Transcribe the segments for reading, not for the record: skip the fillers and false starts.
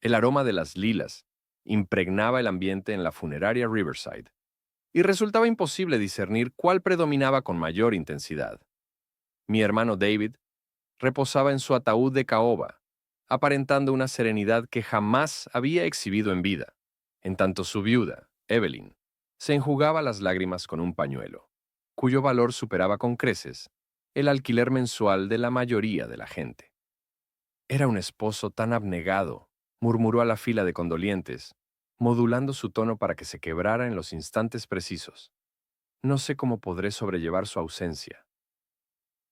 El aroma de las lilas impregnaba el ambiente en la funeraria Riverside, y resultaba imposible discernir cuál predominaba con mayor intensidad. Mi hermano David reposaba en su ataúd de caoba, aparentando una serenidad que jamás había exhibido en vida, en tanto su viuda, Evelyn, se enjugaba las lágrimas con un pañuelo, cuyo valor superaba con creces el alquiler mensual de la mayoría de la gente. Era un esposo tan abnegado, murmuró a la fila de condolientes, modulando su tono para que se quebrara en los instantes precisos. No sé cómo podré sobrellevar su ausencia.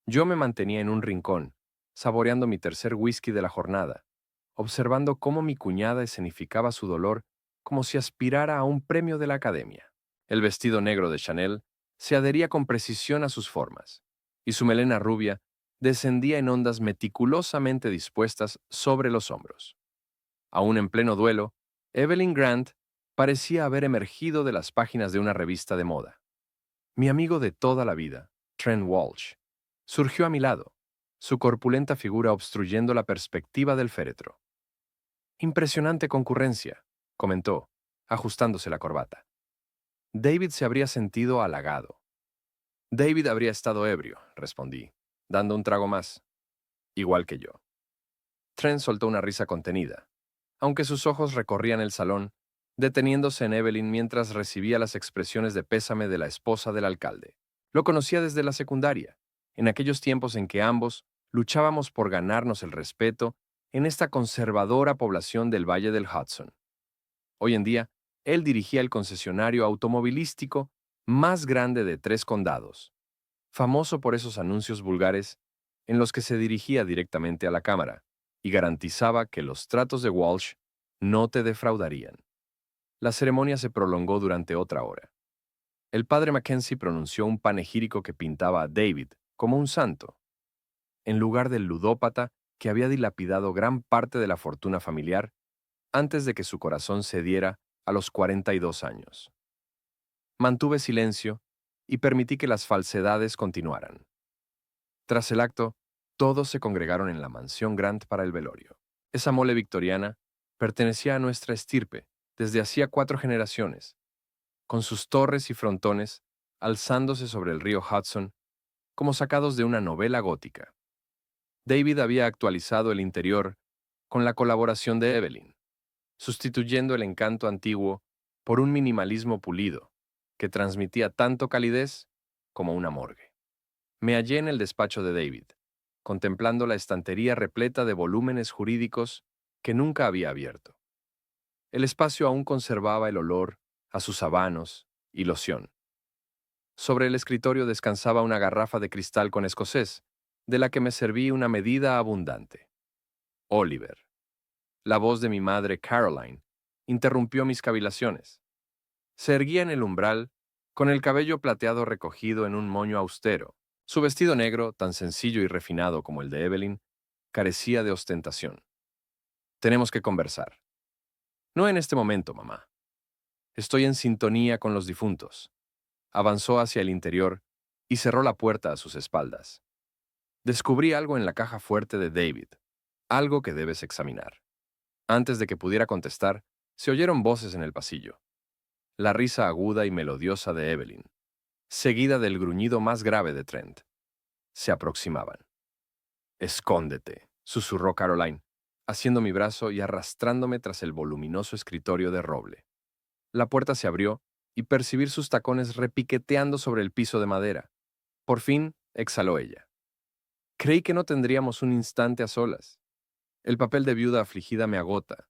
Yo me mantenía en un rincón, saboreando mi tercer whisky de la jornada, observando cómo mi cuñada escenificaba su dolor como si aspirara a un premio de la academia. El vestido negro de Chanel se adhería con precisión a sus formas, y su melena rubia descendía en ondas meticulosamente dispuestas sobre los hombros. Aún en pleno duelo, Evelyn Grant parecía haber emergido de las páginas de una revista de moda. Mi amigo de toda la vida, Trent Walsh, surgió a mi lado, su corpulenta figura obstruyendo la perspectiva del féretro. Impresionante concurrencia, comentó, ajustándose la corbata. David se habría sentido halagado. David habría estado ebrio, respondí, dando un trago más, igual que yo. Trent soltó una risa contenida, aunque sus ojos recorrían el salón, deteniéndose en Evelyn mientras recibía las expresiones de pésame de la esposa del alcalde. Lo conocía desde la secundaria, en aquellos tiempos en que ambos luchábamos por ganarnos el respeto en esta conservadora población del Valle del Hudson. Hoy en día, él dirigía el concesionario automovilístico más grande de 3 condados, famoso por esos anuncios vulgares en los que se dirigía directamente a la cámara y garantizaba que los tratos de Walsh no te defraudarían. La ceremonia se prolongó durante otra hora. El padre Mackenzie pronunció un panegírico que pintaba a David como un santo, en lugar del ludópata que había dilapidado gran parte de la fortuna familiar antes de que su corazón cediera a los 42 años. Mantuve silencio y permití que las falsedades continuaran. Tras el acto, todos se congregaron en la mansión Grant para el velorio. Esa mole victoriana pertenecía a nuestra estirpe desde hacía 4 generaciones, con sus torres y frontones alzándose sobre el río Hudson como sacados de una novela gótica. David había actualizado el interior con la colaboración de Evelyn, sustituyendo el encanto antiguo por un minimalismo pulido que transmitía tanto calidez como una morgue. Me hallé en el despacho de David, contemplando la estantería repleta de volúmenes jurídicos que nunca había abierto. El espacio aún conservaba el olor a sus habanos y loción. Sobre el escritorio descansaba una garrafa de cristal con escocés, de la que me serví una medida abundante. Oliver. La voz de mi madre Caroline interrumpió mis cavilaciones. Se erguía en el umbral, con el cabello plateado recogido en un moño austero. Su vestido negro, tan sencillo y refinado como el de Evelyn, carecía de ostentación. Tenemos que conversar. No en este momento, mamá. Estoy en sintonía con los difuntos. Avanzó hacia el interior y cerró la puerta a sus espaldas. Descubrí algo en la caja fuerte de David, algo que debes examinar. Antes de que pudiera contestar, se oyeron voces en el pasillo. La risa aguda y melodiosa de Evelyn, seguida del gruñido más grave de Trent. Se aproximaban. «Escóndete», susurró Caroline, haciendo mi brazo y arrastrándome tras el voluminoso escritorio de roble. La puerta se abrió y percibir sus tacones repiqueteando sobre el piso de madera. Por fin, exhaló ella. Creí que no tendríamos un instante a solas. El papel de viuda afligida me agota.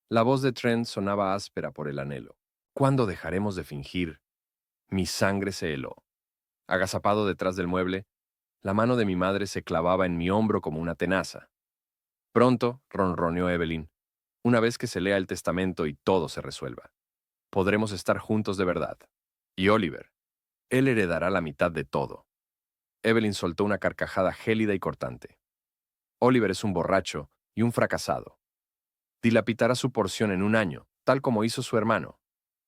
La voz de Trent sonaba áspera por el anhelo. ¿Cuándo dejaremos de fingir? Mi sangre se heló. Agazapado detrás del mueble, la mano de mi madre se clavaba en mi hombro como una tenaza. Pronto, ronroneó Evelyn, una vez que se lea el testamento y todo se resuelva, podremos estar juntos de verdad. Y Oliver, él heredará la mitad de todo. Evelyn soltó una carcajada gélida y cortante. Oliver es un borracho y un fracasado. Dilapidará su porción en un año, tal como hizo su hermano.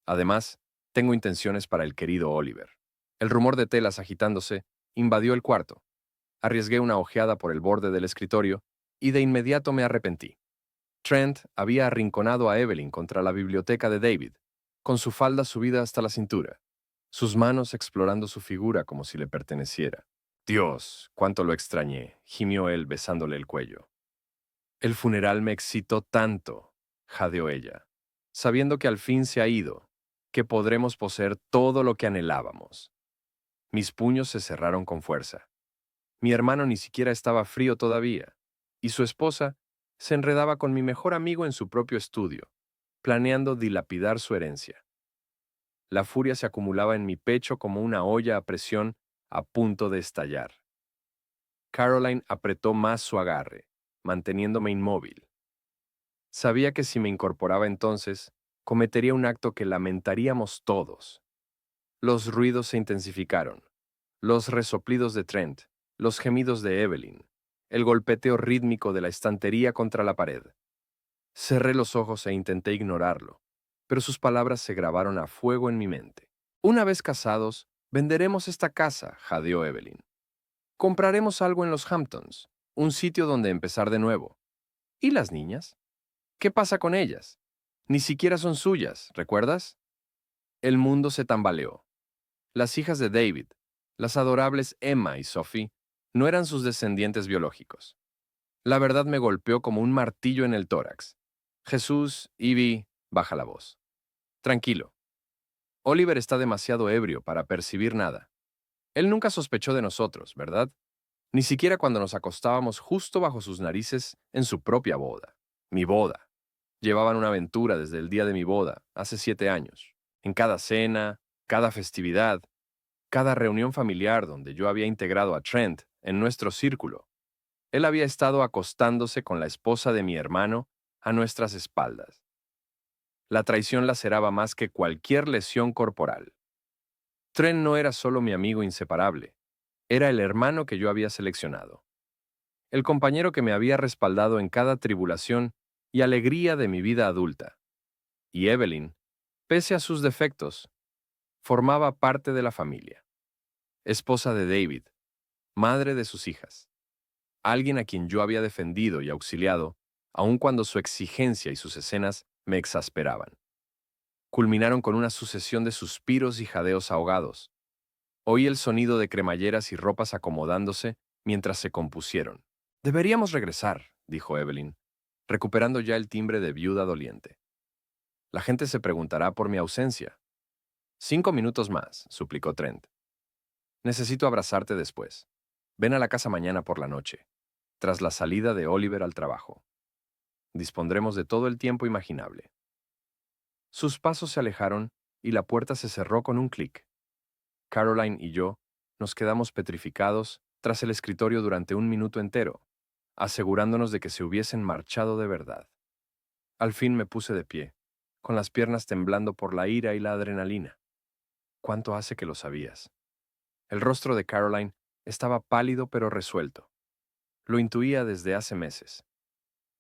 Además, tengo intenciones para el querido Oliver. El rumor de telas agitándose invadió el cuarto. Arriesgué una ojeada por el borde del escritorio y de inmediato me arrepentí. Trent había arrinconado a Evelyn contra la biblioteca de David, con su falda subida hasta la cintura, sus manos explorando su figura como si le perteneciera. Dios, cuánto lo extrañé, gimió él besándole el cuello. El funeral me excitó tanto, jadeó ella, sabiendo que al fin se ha ido, que podremos poseer todo lo que anhelábamos. Mis puños se cerraron con fuerza. Mi hermano ni siquiera estaba frío todavía, y su esposa se enredaba con mi mejor amigo en su propio estudio, planeando dilapidar su herencia. La furia se acumulaba en mi pecho como una olla a presión a punto de estallar. Caroline apretó más su agarre, manteniéndome inmóvil. Sabía que si me incorporaba entonces, cometería un acto que lamentaríamos todos. Los ruidos se intensificaron, los resoplidos de Trent, los gemidos de Evelyn, el golpeteo rítmico de la estantería contra la pared. Cerré los ojos e intenté ignorarlo, pero sus palabras se grabaron a fuego en mi mente. Una vez casados, venderemos esta casa, jadeó Evelyn. Compraremos algo en los Hamptons, un sitio donde empezar de nuevo. ¿Y las niñas? ¿Qué pasa con ellas? Ni siquiera son suyas, ¿recuerdas? El mundo se tambaleó. Las hijas de David, las adorables Emma y Sophie, no eran sus descendientes biológicos. La verdad me golpeó como un martillo en el tórax. Jesús, Ivy, baja la voz. Tranquilo. Oliver está demasiado ebrio para percibir nada. Él nunca sospechó de nosotros, ¿verdad? Ni siquiera cuando nos acostábamos justo bajo sus narices en su propia boda. Mi boda. Llevaban una aventura desde el día de mi boda, hace 7 años. En cada cena, cada festividad, cada reunión familiar donde yo había integrado a Trent en nuestro círculo. Él había estado acostándose con la esposa de mi hermano a nuestras espaldas. La traición laceraba más que cualquier lesión corporal. Trent no era solo mi amigo inseparable, era el hermano que yo había seleccionado, el compañero que me había respaldado en cada tribulación y alegría de mi vida adulta. Y Evelyn, pese a sus defectos, formaba parte de la familia. Esposa de David, madre de sus hijas, alguien a quien yo había defendido y auxiliado, aun cuando su exigencia y sus escenas me exasperaban. Culminaron con una sucesión de suspiros y jadeos ahogados. Oí el sonido de cremalleras y ropas acomodándose mientras se compusieron. Deberíamos regresar, dijo Evelyn, recuperando ya el timbre de viuda doliente. La gente se preguntará por mi ausencia. 5 minutos más, suplicó Trent. Necesito abrazarte después. Ven a la casa mañana por la noche, tras la salida de Oliver al trabajo. Dispondremos de todo el tiempo imaginable. Sus pasos se alejaron y la puerta se cerró con un clic. Caroline y yo nos quedamos petrificados tras el escritorio durante 1 minuto entero, asegurándonos de que se hubiesen marchado de verdad. Al fin me puse de pie, con las piernas temblando por la ira y la adrenalina. ¿Cuánto hace que lo sabías? El rostro de Caroline estaba pálido pero resuelto. Lo intuía desde hace meses.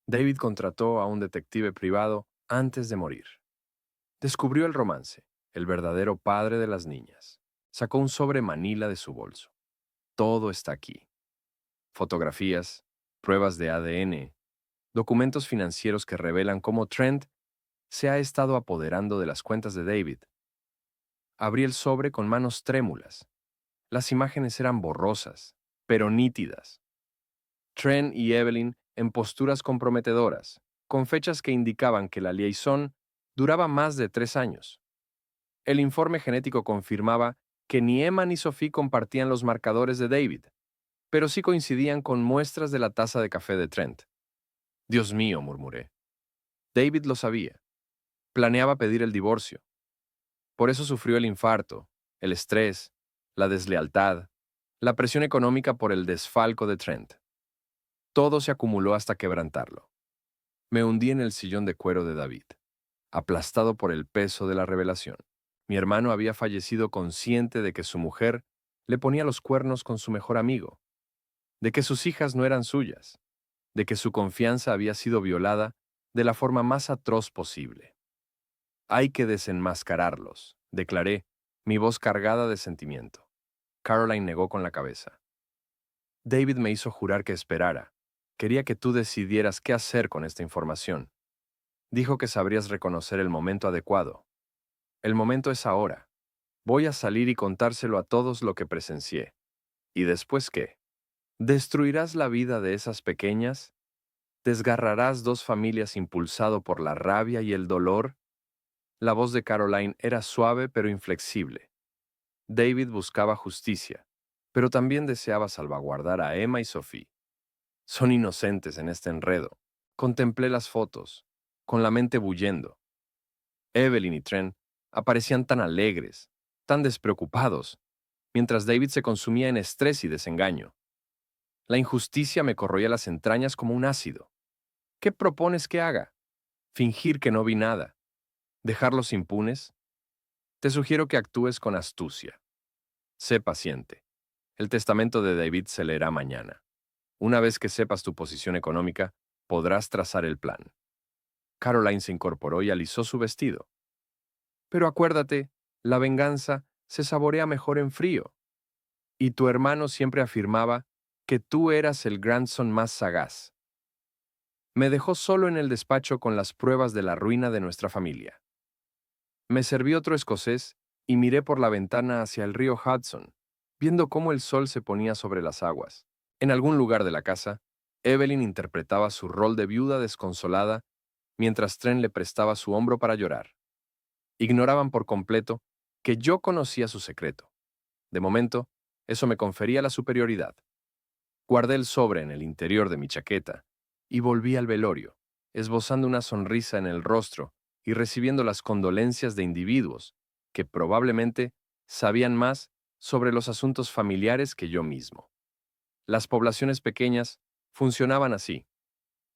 David contrató a un detective privado antes de morir. Descubrió el romance, el verdadero padre de las niñas. Sacó un sobre manila de su bolso. Todo está aquí. Fotografías, pruebas de ADN, documentos financieros que revelan cómo Trent se ha estado apoderando de las cuentas de David. Abrí el sobre con manos trémulas. Las imágenes eran borrosas, pero nítidas. Trent y Evelyn en posturas comprometedoras, con fechas que indicaban que la liaison duraba más de 3 años. El informe genético confirmaba que ni Emma ni Sophie compartían los marcadores de David, pero sí coincidían con muestras de la taza de café de Trent. Dios mío, murmuré. David lo sabía. Planeaba pedir el divorcio. Por eso sufrió el infarto, el estrés, la deslealtad, la presión económica por el desfalco de Trent. Todo se acumuló hasta quebrantarlo. Me hundí en el sillón de cuero de David, aplastado por el peso de la revelación. Mi hermano había fallecido consciente de que su mujer le ponía los cuernos con su mejor amigo, de que sus hijas no eran suyas, de que su confianza había sido violada de la forma más atroz posible. Hay que desenmascararlos, declaré, mi voz cargada de sentimiento. Caroline negó con la cabeza. David me hizo jurar que esperara. Quería que tú decidieras qué hacer con esta información. Dijo que sabrías reconocer el momento adecuado. El momento es ahora. Voy a salir y contárselo a todos lo que presencié. ¿Y después qué? ¿Destruirás la vida de esas pequeñas? ¿Desgarrarás dos familias impulsado por la rabia y el dolor? La voz de Caroline era suave pero inflexible. David buscaba justicia, pero también deseaba salvaguardar a Emma y Sophie. Son inocentes en este enredo. Contemplé las fotos, con la mente bullendo. Evelyn y Trent aparecían tan alegres, tan despreocupados, mientras David se consumía en estrés y desengaño. La injusticia me corroía las entrañas como un ácido. ¿Qué propones que haga? ¿Fingir que no vi nada? ¿Dejarlos impunes? Te sugiero que actúes con astucia. Sé paciente. El testamento de David se leerá mañana. Una vez que sepas tu posición económica, podrás trazar el plan. Caroline se incorporó y alisó su vestido. Pero acuérdate, la venganza se saborea mejor en frío. Y tu hermano siempre afirmaba que tú eras el grandson más sagaz. Me dejó solo en el despacho con las pruebas de la ruina de nuestra familia. Me serví otro escocés y miré por la ventana hacia el río Hudson, viendo cómo el sol se ponía sobre las aguas. En algún lugar de la casa, Evelyn interpretaba su rol de viuda desconsolada mientras Trent le prestaba su hombro para llorar. Ignoraban por completo que yo conocía su secreto. De momento, eso me confería la superioridad. Guardé el sobre en el interior de mi chaqueta y volví al velorio, esbozando una sonrisa en el rostro y recibiendo las condolencias de individuos que probablemente sabían más sobre los asuntos familiares que yo mismo. Las poblaciones pequeñas funcionaban así.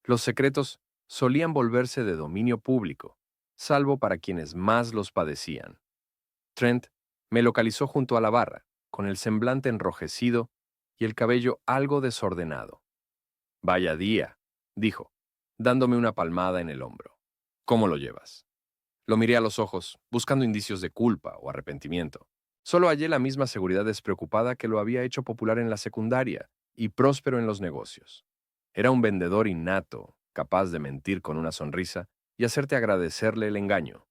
Los secretos solían volverse de dominio público, salvo para quienes más los padecían. Trent me localizó junto a la barra, con el semblante enrojecido y el cabello algo desordenado. Vaya día, dijo, dándome una palmada en el hombro. ¿Cómo lo llevas? Lo miré a los ojos, buscando indicios de culpa o arrepentimiento. Solo hallé la misma seguridad despreocupada que lo había hecho popular en la secundaria y próspero en los negocios. Era un vendedor innato, capaz de mentir con una sonrisa y hacerte agradecerle el engaño.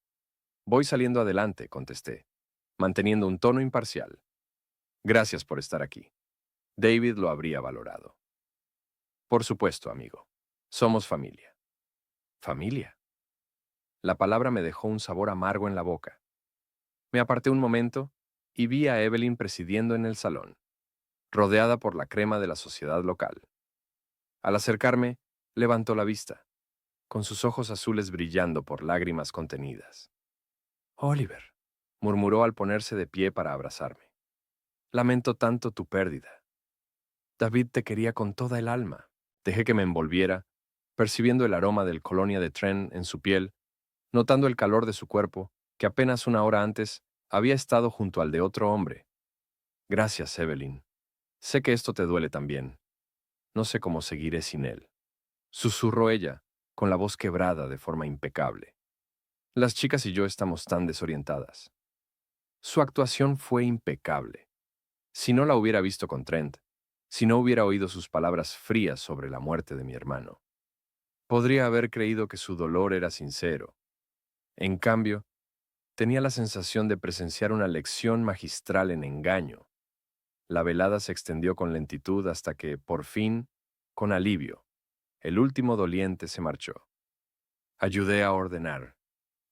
Voy saliendo adelante, contesté, manteniendo un tono imparcial. Gracias por estar aquí. David lo habría valorado. Por supuesto, amigo. Somos familia. ¿Familia? La palabra me dejó un sabor amargo en la boca. Me aparté un momento y vi a Evelyn presidiendo en el salón, rodeada por la crema de la sociedad local. Al acercarme, levantó la vista, con sus ojos azules brillando por lágrimas contenidas. Oliver, murmuró al ponerse de pie para abrazarme. Lamento tanto tu pérdida. David te quería con toda el alma. Dejé que me envolviera, percibiendo el aroma del colonia de Trent en su piel, notando el calor de su cuerpo, que apenas una hora antes había estado junto al de otro hombre. Gracias, Evelyn. Sé que esto te duele también. No sé cómo seguiré sin él. Susurró ella, con la voz quebrada de forma impecable. Las chicas y yo estamos tan desorientadas. Su actuación fue impecable. Si no la hubiera visto con Trent, si no hubiera oído sus palabras frías sobre la muerte de mi hermano, podría haber creído que su dolor era sincero. En cambio, tenía la sensación de presenciar una lección magistral en engaño. La velada se extendió con lentitud hasta que, por fin, con alivio, el último doliente se marchó. Ayudé a ordenar,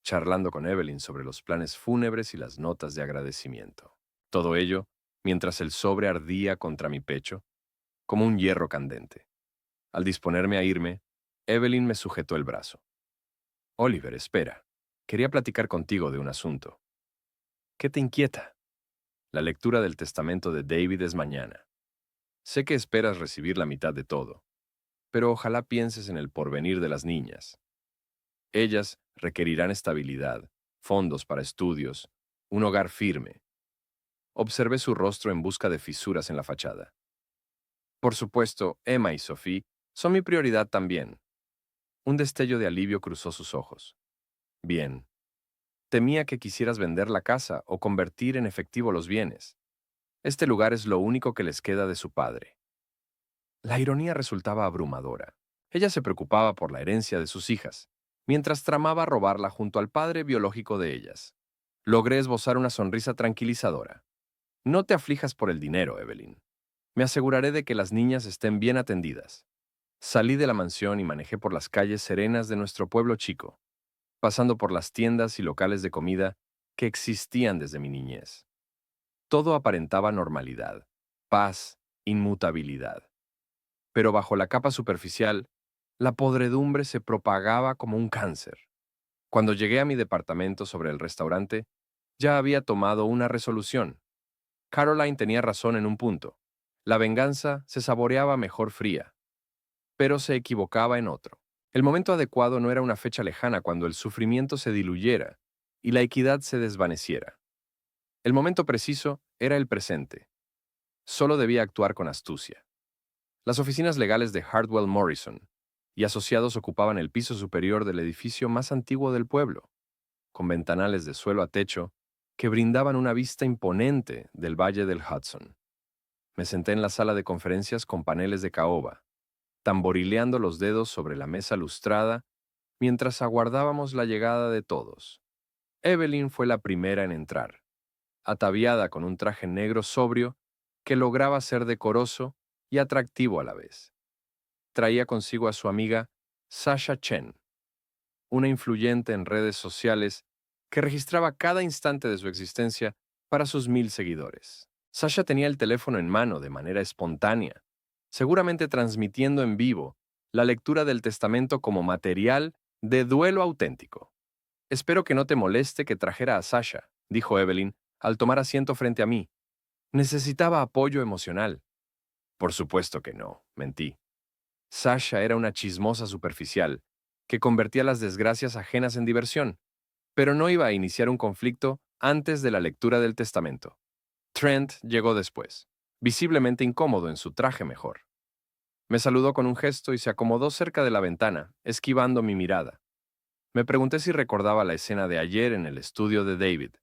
charlando con Evelyn sobre los planes fúnebres y las notas de agradecimiento. Todo ello mientras el sobre ardía contra mi pecho, como un hierro candente. Al disponerme a irme, Evelyn me sujetó el brazo. Oliver, espera. Quería platicar contigo de un asunto. ¿Qué te inquieta? La lectura del testamento de David es mañana. Sé que esperas recibir la mitad de todo, pero ojalá pienses en el porvenir de las niñas. Ellas requerirán estabilidad, fondos para estudios, un hogar firme. Observé su rostro en busca de fisuras en la fachada. Por supuesto, Emma y Sophie son mi prioridad también. Un destello de alivio cruzó sus ojos. Bien. Temía que quisieras vender la casa o convertir en efectivo los bienes. Este lugar es lo único que les queda de su padre. La ironía resultaba abrumadora. Ella se preocupaba por la herencia de sus hijas, mientras tramaba robarla junto al padre biológico de ellas. Logré esbozar una sonrisa tranquilizadora. No te aflijas por el dinero, Evelyn. Me aseguraré de que las niñas estén bien atendidas. Salí de la mansión y manejé por las calles serenas de nuestro pueblo chico, pasando por las tiendas y locales de comida que existían desde mi niñez. Todo aparentaba normalidad, paz, inmutabilidad. Pero bajo la capa superficial, la podredumbre se propagaba como un cáncer. Cuando llegué a mi departamento sobre el restaurante, ya había tomado una resolución. Caroline tenía razón en un punto. La venganza se saboreaba mejor fría, pero se equivocaba en otro. El momento adecuado no era una fecha lejana cuando el sufrimiento se diluyera y la equidad se desvaneciera. El momento preciso era el presente. Solo debía actuar con astucia. Las oficinas legales de Hardwell Morrison y asociados ocupaban el piso superior del edificio más antiguo del pueblo, con ventanales de suelo a techo que brindaban una vista imponente del valle del Hudson. Me senté en la sala de conferencias con paneles de caoba, tamborileando los dedos sobre la mesa lustrada mientras aguardábamos la llegada de todos. Evelyn fue la primera en entrar, ataviada con un traje negro sobrio que lograba ser decoroso y atractivo a la vez. Traía consigo a su amiga Sasha Chen, una influyente en redes sociales que registraba cada instante de su existencia para sus 1000 seguidores. Sasha tenía el teléfono en mano de manera espontánea, seguramente transmitiendo en vivo la lectura del testamento como material de duelo auténtico. «Espero que no te moleste que trajera a Sasha», dijo Evelyn al tomar asiento frente a mí. «Necesitaba apoyo emocional». «Por supuesto que no», mentí. Sasha era una chismosa superficial que convertía las desgracias ajenas en diversión, pero no iba a iniciar un conflicto antes de la lectura del testamento. Trent llegó después, visiblemente incómodo en su traje mejor. Me saludó con un gesto y se acomodó cerca de la ventana, esquivando mi mirada. Me pregunté si recordaba la escena de ayer en el estudio de David.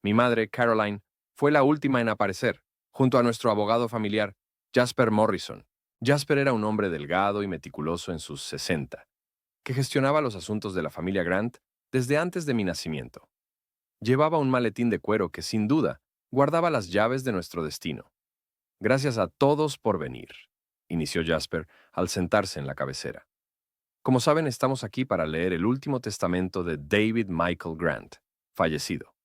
Mi madre, Caroline, fue la última en aparecer, junto a nuestro abogado familiar, Jasper Morrison. Jasper era un hombre delgado y meticuloso en sus 60, que gestionaba los asuntos de la familia Grant desde antes de mi nacimiento. Llevaba un maletín de cuero que, sin duda, guardaba las llaves de nuestro destino. «Gracias a todos por venir», inició Jasper al sentarse en la cabecera. «Como saben, estamos aquí para leer el último testamento de David Michael Grant, fallecido.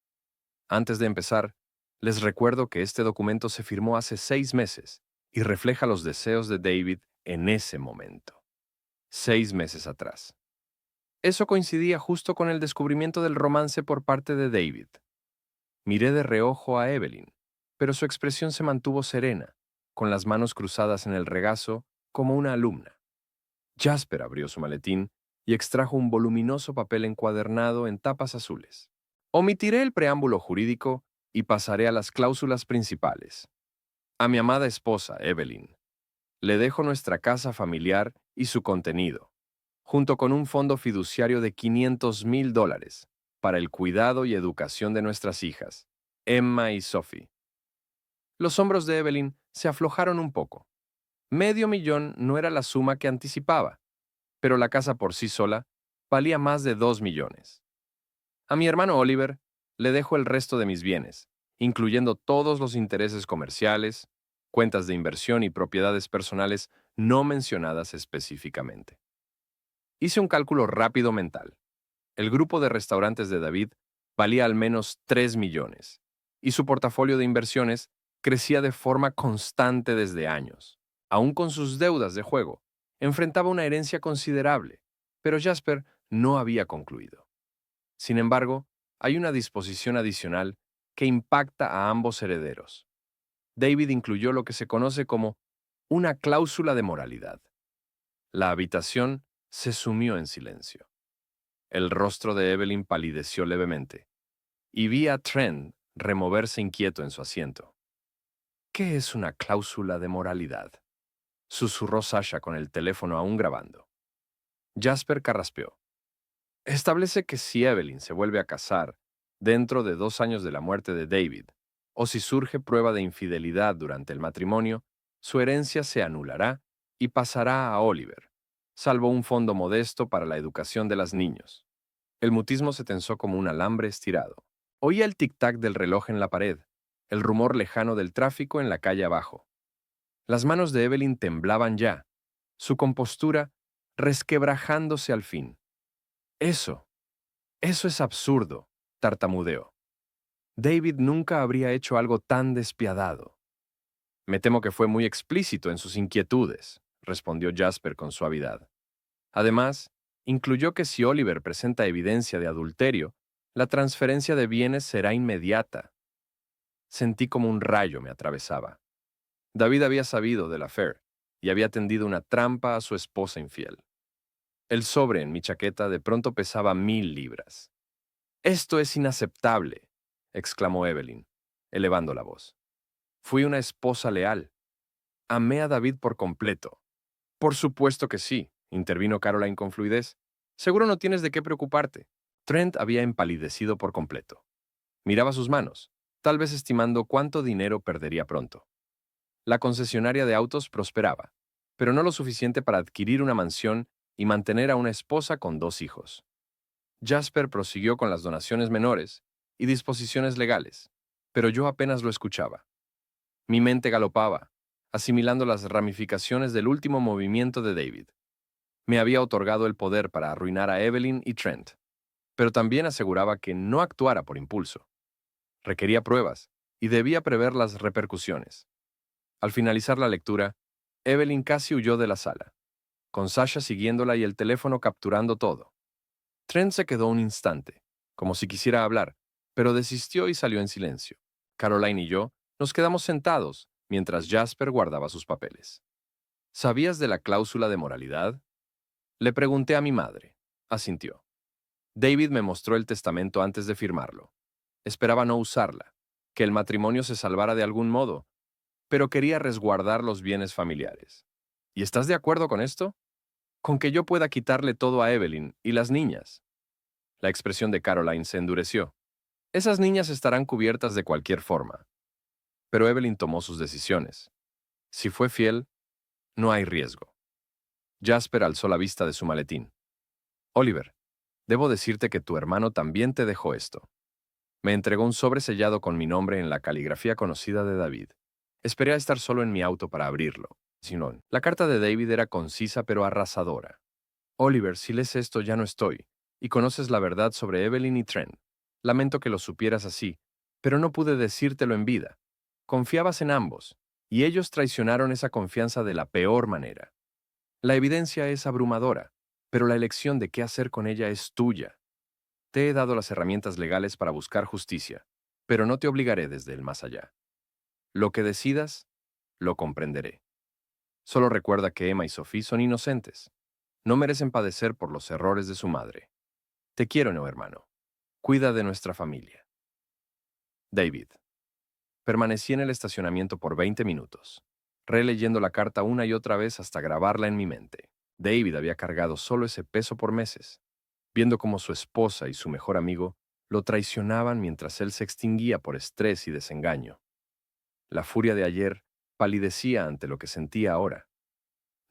Antes de empezar, les recuerdo que este documento se firmó hace 6 meses y refleja los deseos de David en ese momento. 6 meses atrás. Eso coincidía justo con el descubrimiento del romance por parte de David. Miré de reojo a Evelyn, pero su expresión se mantuvo serena, con las manos cruzadas en el regazo como una alumna. Jasper abrió su maletín y extrajo un voluminoso papel encuadernado en tapas azules. Omitiré el preámbulo jurídico y pasaré a las cláusulas principales. A mi amada esposa, Evelyn, le dejo nuestra casa familiar y su contenido, junto con un fondo fiduciario de $500,000 para el cuidado y educación de nuestras hijas, Emma y Sophie. Los hombros de Evelyn se aflojaron un poco. $500,000 no era la suma que anticipaba, pero la casa por sí sola valía más de 2 millones. A mi hermano Oliver le dejo el resto de mis bienes, incluyendo todos los intereses comerciales, cuentas de inversión y propiedades personales no mencionadas específicamente. Hice un cálculo rápido mental. El grupo de restaurantes de David valía al menos 3 millones, y su portafolio de inversiones crecía de forma constante desde años. Aún con sus deudas de juego, enfrentaba una herencia considerable, pero Jasper no había concluido. Sin embargo, hay una disposición adicional que impacta a ambos herederos. David incluyó lo que se conoce como una cláusula de moralidad. La habitación se sumió en silencio. El rostro de Evelyn palideció levemente, y vi a Trent removerse inquieto en su asiento. «¿Qué es una cláusula de moralidad?», susurró Sasha con el teléfono aún grabando. Jasper carraspeó. «Establece que si Evelyn se vuelve a casar dentro de 2 años de la muerte de David, o si surge prueba de infidelidad durante el matrimonio, su herencia se anulará y pasará a Oliver, salvo un fondo modesto para la educación de los niños. El mutismo se tensó como un alambre estirado. Oía el tic-tac del reloj en la pared, el rumor lejano del tráfico en la calle abajo. Las manos de Evelyn temblaban ya, su compostura resquebrajándose al fin. Eso es absurdo, tartamudeó. David nunca habría hecho algo tan despiadado. Me temo que fue muy explícito en sus inquietudes, respondió Jasper con suavidad. Además, incluyó que si Oliver presenta evidencia de adulterio, la transferencia de bienes será inmediata. Sentí como un rayo me atravesaba. David había sabido del affair y había tendido una trampa a su esposa infiel. El sobre en mi chaqueta de pronto pesaba 1000 libras. «Esto es inaceptable», exclamó Evelyn, elevando la voz. «Fui una esposa leal. Amé a David por completo». «Por supuesto que sí», intervino Caroline con fluidez. «Seguro no tienes de qué preocuparte». Trent había empalidecido por completo. Miraba sus manos, tal vez estimando cuánto dinero perdería pronto. La concesionaria de autos prosperaba, pero no lo suficiente para adquirir una mansión y mantener a una esposa con 2 hijos. Jasper prosiguió con las donaciones menores y disposiciones legales, pero yo apenas lo escuchaba. Mi mente galopaba, asimilando las ramificaciones del último movimiento de David. Me había otorgado el poder para arruinar a Evelyn y Trent, pero también aseguraba que no actuara por impulso. Requería pruebas y debía prever las repercusiones. Al finalizar la lectura, Evelyn casi huyó de la sala, con Sasha siguiéndola y el teléfono capturando todo. Trent se quedó un instante, como si quisiera hablar, pero desistió y salió en silencio. Caroline y yo nos quedamos sentados mientras Jasper guardaba sus papeles. ¿Sabías de la cláusula de moralidad? Le pregunté a mi madre. Asintió. David me mostró el testamento antes de firmarlo. Esperaba no usarla, que el matrimonio se salvara de algún modo, pero quería resguardar los bienes familiares. ¿Y estás de acuerdo con esto? Con que yo pueda quitarle todo a Evelyn y las niñas. La expresión de Caroline se endureció. Esas niñas estarán cubiertas de cualquier forma. Pero Evelyn tomó sus decisiones. Si fue fiel, no hay riesgo. Jasper alzó la vista de su maletín. Oliver, debo decirte que tu hermano también te dejó esto. Me entregó un sobre sellado con mi nombre en la caligrafía conocida de David. Esperé a estar solo en mi auto para abrirlo. Sino, la carta de David era concisa pero arrasadora. Oliver, si lees esto ya no estoy, y conoces la verdad sobre Evelyn y Trent. Lamento que lo supieras así, pero no pude decírtelo en vida. Confiabas en ambos, y ellos traicionaron esa confianza de la peor manera. La evidencia es abrumadora, pero la elección de qué hacer con ella es tuya. Te he dado las herramientas legales para buscar justicia, pero no te obligaré desde el más allá. Lo que decidas, lo comprenderé. Solo recuerda que Emma y Sophie son inocentes. No merecen padecer por los errores de su madre. Te quiero, no, hermano. Cuida de nuestra familia. David. Permanecí en el estacionamiento por 20 minutos, releyendo la carta una y otra vez hasta grabarla en mi mente. David había cargado solo ese peso por meses, viendo cómo su esposa y su mejor amigo lo traicionaban mientras él se extinguía por estrés y desengaño. La furia de ayer palidecía ante lo que sentía ahora.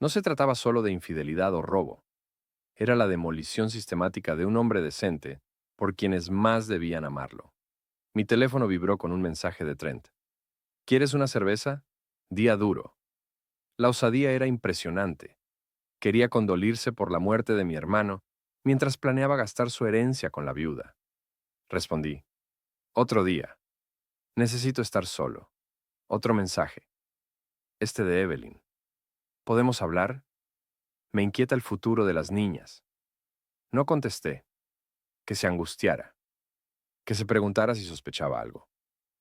No se trataba solo de infidelidad o robo. Era la demolición sistemática de un hombre decente por quienes más debían amarlo. Mi teléfono vibró con un mensaje de Trent. ¿Quieres una cerveza? Día duro. La osadía era impresionante. Quería condolirse por la muerte de mi hermano mientras planeaba gastar su herencia con la viuda. Respondí. Otro día. Necesito estar solo. Otro mensaje. Este de Evelyn. ¿Podemos hablar? Me inquieta el futuro de las niñas. No contesté. Que se angustiara. Que se preguntara si sospechaba algo.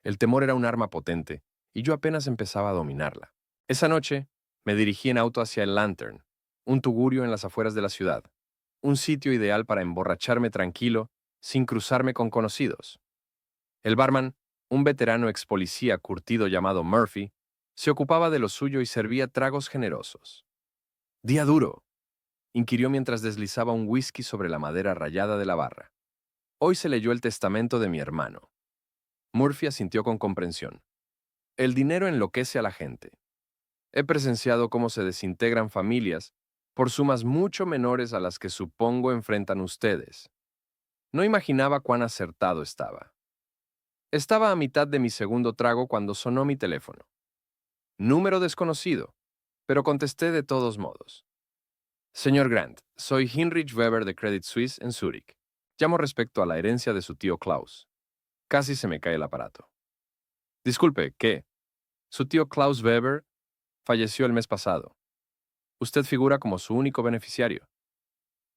El temor era un arma potente, y yo apenas empezaba a dominarla. Esa noche, me dirigí en auto hacia el Lantern, un tugurio en las afueras de la ciudad, un sitio ideal para emborracharme tranquilo, sin cruzarme con conocidos. El barman, un veterano ex policía curtido llamado Murphy, se ocupaba de lo suyo y servía tragos generosos. «Día duro», inquirió mientras deslizaba un whisky sobre la madera rayada de la barra. «Hoy se leyó el testamento de mi hermano». Murphy asintió con comprensión. «El dinero enloquece a la gente. He presenciado cómo se desintegran familias por sumas mucho menores a las que supongo enfrentan ustedes. No imaginaba cuán acertado estaba. Estaba a mitad de mi segundo trago cuando sonó mi teléfono. Número desconocido, pero contesté de todos modos. Señor Grant, soy Heinrich Weber de Credit Suisse en Zúrich. Llamo respecto a la herencia de su tío Klaus. Casi se me cae el aparato. Disculpe, ¿qué? Su tío Klaus Weber falleció el mes pasado. Usted figura como su único beneficiario.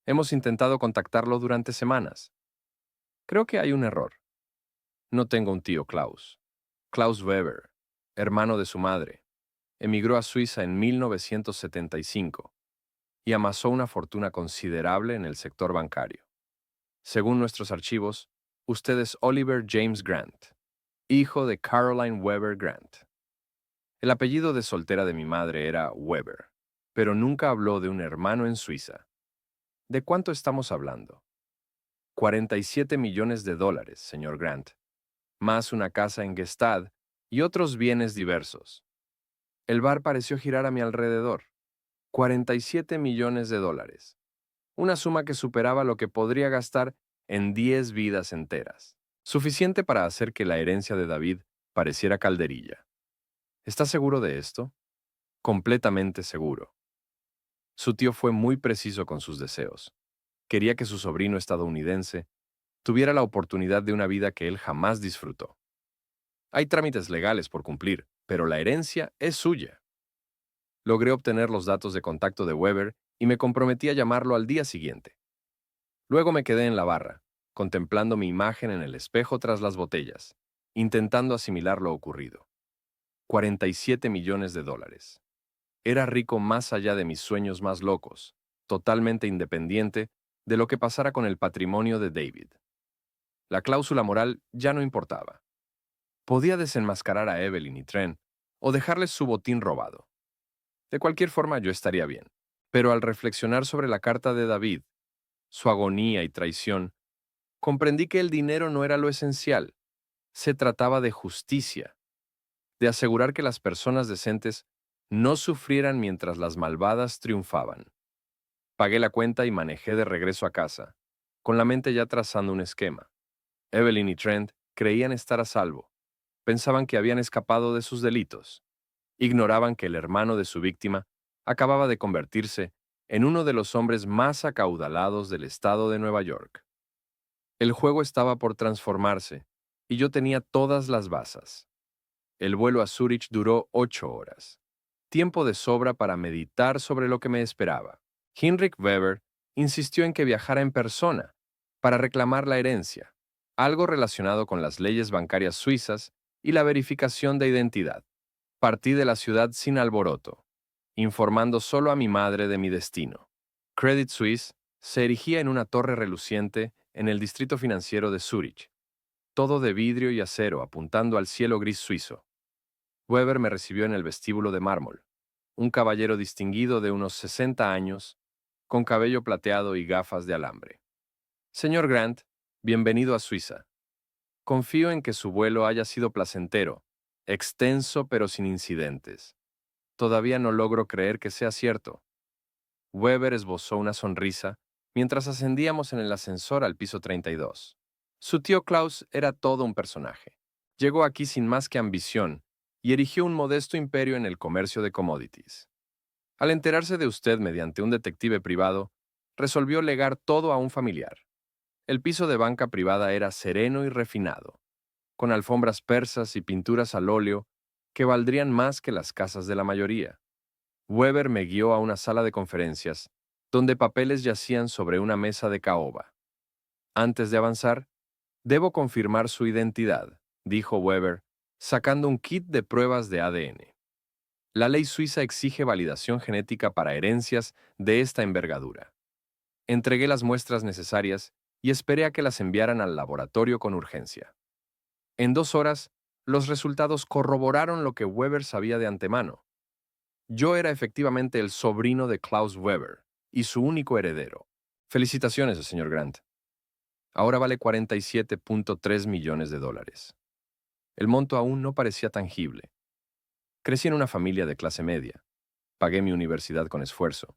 Hemos intentado contactarlo durante semanas. Creo que hay un error. No tengo un tío Klaus. Klaus Weber, hermano de su madre, emigró a Suiza en 1975 y amasó una fortuna considerable en el sector bancario. Según nuestros archivos, usted es Oliver James Grant, hijo de Caroline Weber Grant. El apellido de soltera de mi madre era Weber, pero nunca habló de un hermano en Suiza. ¿De cuánto estamos hablando? 47 millones de dólares, señor Grant, más una casa en Gestad y otros bienes diversos. El bar pareció girar a mi alrededor. 47 millones de dólares. Una suma que superaba lo que podría gastar en 10 vidas enteras. Suficiente para hacer que la herencia de David pareciera calderilla. ¿Está seguro de esto? Completamente seguro. Su tío fue muy preciso con sus deseos. Quería que su sobrino estadounidense tuviera la oportunidad de una vida que él jamás disfrutó. Hay trámites legales por cumplir, pero la herencia es suya. Logré obtener los datos de contacto de Weber y me comprometí a llamarlo al día siguiente. Luego me quedé en la barra, contemplando mi imagen en el espejo tras las botellas, intentando asimilar lo ocurrido. 47 millones de dólares. Era rico más allá de mis sueños más locos, totalmente independiente de lo que pasara con el patrimonio de David. La cláusula moral ya no importaba. Podía desenmascarar a Evelyn y Trent o dejarles su botín robado. De cualquier forma, yo estaría bien. Pero al reflexionar sobre la carta de David, su agonía y traición, comprendí que el dinero no era lo esencial. Se trataba de justicia, de asegurar que las personas decentes no sufrieran mientras las malvadas triunfaban. Pagué la cuenta y manejé de regreso a casa, con la mente ya trazando un esquema. Evelyn y Trent creían estar a salvo. Pensaban que habían escapado de sus delitos. Ignoraban que el hermano de su víctima acababa de convertirse en uno de los hombres más acaudalados del estado de Nueva York. El juego estaba por transformarse, y yo tenía todas las bazas. El vuelo a Zúrich duró 8 horas. Tiempo de sobra para meditar sobre lo que me esperaba. Heinrich Weber insistió en que viajara en persona para reclamar la herencia, algo relacionado con las leyes bancarias suizas y la verificación de identidad. Partí de la ciudad sin alboroto, informando solo a mi madre de mi destino. Credit Suisse se erigía en una torre reluciente en el distrito financiero de Zúrich, todo de vidrio y acero apuntando al cielo gris suizo. Weber me recibió en el vestíbulo de mármol, un caballero distinguido de unos 60 años, con cabello plateado y gafas de alambre. Señor Grant, bienvenido a Suiza. Confío en que su vuelo haya sido placentero, extenso pero sin incidentes. Todavía no logro creer que sea cierto. Weber esbozó una sonrisa mientras ascendíamos en el ascensor al piso 32. Su tío Klaus era todo un personaje. Llegó aquí sin más que ambición y erigió un modesto imperio en el comercio de commodities. Al enterarse de usted mediante un detective privado, resolvió legar todo a un familiar. El piso de banca privada era sereno y refinado, con alfombras persas y pinturas al óleo que valdrían más que las casas de la mayoría. Weber me guió a una sala de conferencias, donde papeles yacían sobre una mesa de caoba. Antes de avanzar, debo confirmar su identidad, dijo Weber, sacando un kit de pruebas de ADN. La ley suiza exige validación genética para herencias de esta envergadura. Entregué las muestras necesarias y esperé a que las enviaran al laboratorio con urgencia. En 2 horas, los resultados corroboraron lo que Weber sabía de antemano. Yo era efectivamente el sobrino de Klaus Weber y su único heredero. Felicitaciones, señor Grant. Ahora vale 47.3 millones de dólares. El monto aún no parecía tangible. Crecí en una familia de clase media. Pagué mi universidad con esfuerzo.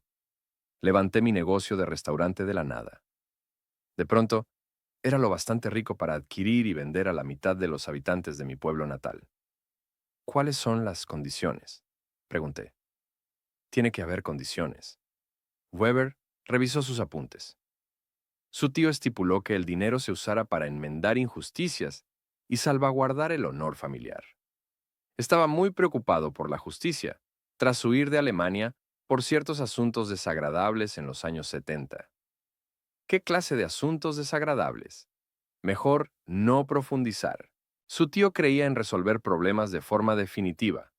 Levanté mi negocio de restaurante de la nada. De pronto, era lo bastante rico para adquirir y vender a la mitad de los habitantes de mi pueblo natal. ¿Cuáles son las condiciones?, pregunté. Tiene que haber condiciones. Weber revisó sus apuntes. Su tío estipuló que el dinero se usara para enmendar injusticias y salvaguardar el honor familiar. Estaba muy preocupado por la justicia, tras huir de Alemania por ciertos asuntos desagradables en los años 70. ¿Qué clase de asuntos desagradables? Mejor no profundizar. Su tío creía en resolver problemas de forma definitiva,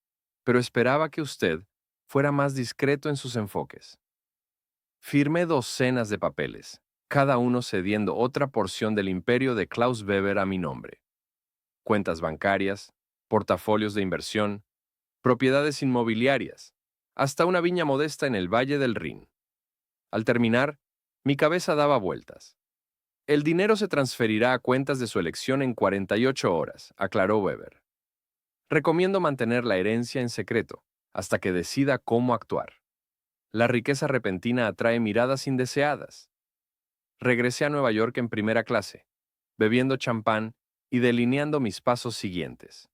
pero esperaba que usted fuera más discreto en sus enfoques. Firmé docenas de papeles, cada uno cediendo otra porción del imperio de Klaus Weber a mi nombre. Cuentas bancarias, portafolios de inversión, propiedades inmobiliarias, hasta una viña modesta en el Valle del Rin. Al terminar, mi cabeza daba vueltas. El dinero se transferirá a cuentas de su elección en 48 horas, aclaró Weber. Recomiendo mantener la herencia en secreto hasta que decida cómo actuar. La riqueza repentina atrae miradas indeseadas. Regresé a Nueva York en primera clase, bebiendo champán y delineando mis pasos siguientes.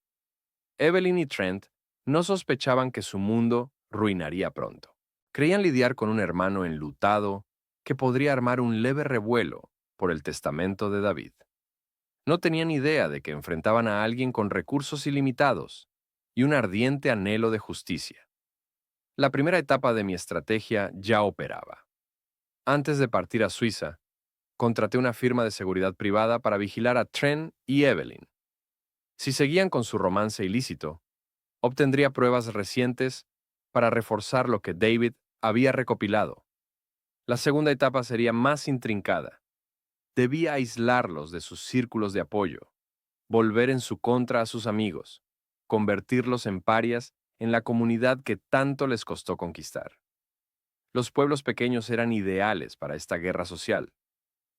Evelyn y Trent no sospechaban que su mundo ruinaría pronto. Creían lidiar con un hermano enlutado que podría armar un leve revuelo por el testamento de David. No tenían idea de que enfrentaban a alguien con recursos ilimitados y un ardiente anhelo de justicia. La primera etapa de mi estrategia ya operaba. Antes de partir a Suiza, contraté una firma de seguridad privada para vigilar a Trent y Evelyn. Si seguían con su romance ilícito, obtendría pruebas recientes para reforzar lo que David había recopilado. La segunda etapa sería más intrincada. Debía aislarlos de sus círculos de apoyo, volver en su contra a sus amigos, convertirlos en parias en la comunidad que tanto les costó conquistar. Los pueblos pequeños eran ideales para esta guerra social.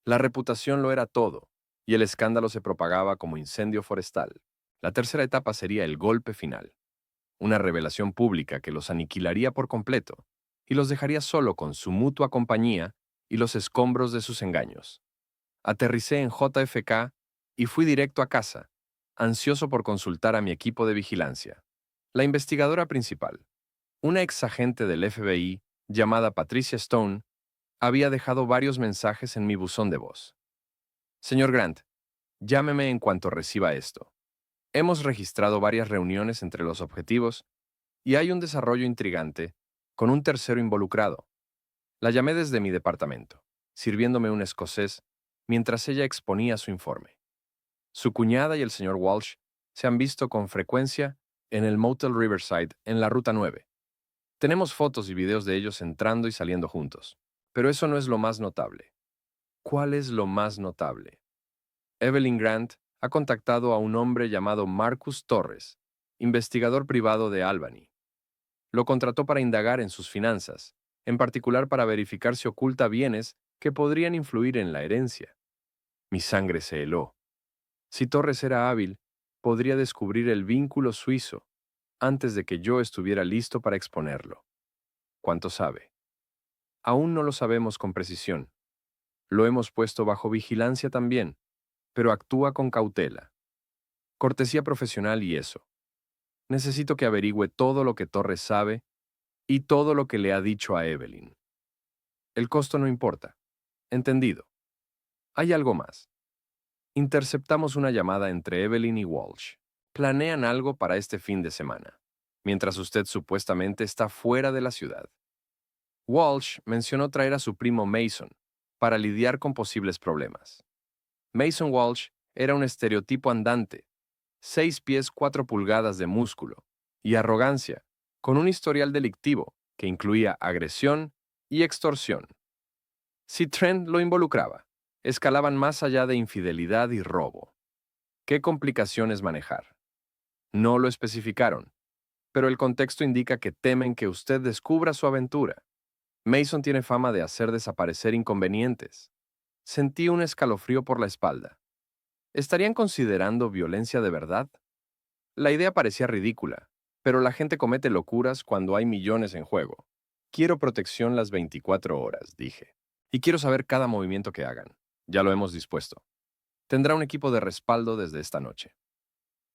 La reputación lo era todo, y el escándalo se propagaba como incendio forestal. La tercera etapa sería el golpe final, una revelación pública que los aniquilaría por completo y los dejaría solo con su mutua compañía y los escombros de sus engaños. Aterricé en JFK y fui directo a casa, ansioso por consultar a mi equipo de vigilancia. La investigadora principal, una exagente del FBI llamada Patricia Stone, había dejado varios mensajes en mi buzón de voz. Señor Grant, llámeme en cuanto reciba esto. Hemos registrado varias reuniones entre los objetivos y hay un desarrollo intrigante con un tercero involucrado. La llamé desde mi departamento, sirviéndome un escocés mientras ella exponía su informe. Su cuñada y el señor Walsh se han visto con frecuencia en el Motel Riverside en la Ruta 9. Tenemos fotos y videos de ellos entrando y saliendo juntos. Pero eso no es lo más notable. ¿Cuál es lo más notable? Evelyn Grant ha contactado a un hombre llamado Marcus Torres, investigador privado de Albany. Lo contrató para indagar en sus finanzas, en particular para verificar si oculta bienes que podrían influir en la herencia. Mi sangre se heló. Si Torres era hábil, podría descubrir el vínculo suizo antes de que yo estuviera listo para exponerlo. ¿Cuánto sabe? Aún no lo sabemos con precisión. Lo hemos puesto bajo vigilancia también, pero actúa con cautela. Cortesía profesional y eso. Necesito que averigüe todo lo que Torres sabe y todo lo que le ha dicho a Evelyn. El costo no importa. Entendido. Hay algo más. Interceptamos una llamada entre Evelyn y Walsh. Planean algo para este fin de semana, mientras usted supuestamente está fuera de la ciudad. Walsh mencionó traer a su primo Mason para lidiar con posibles problemas. Mason Walsh era un estereotipo andante, 6 pies 4 pulgadas de músculo y arrogancia, con un historial delictivo que incluía agresión y extorsión. Si Trent lo involucraba, escalaban más allá de infidelidad y robo. ¿Qué complicaciones manejar? No lo especificaron, pero el contexto indica que temen que usted descubra su aventura. Mason tiene fama de hacer desaparecer inconvenientes. Sentí un escalofrío por la espalda. ¿Estarían considerando violencia de verdad? La idea parecía ridícula, pero la gente comete locuras cuando hay millones en juego. Quiero protección las 24 horas, dije. Y quiero saber cada movimiento que hagan. Ya lo hemos dispuesto. Tendrá un equipo de respaldo desde esta noche.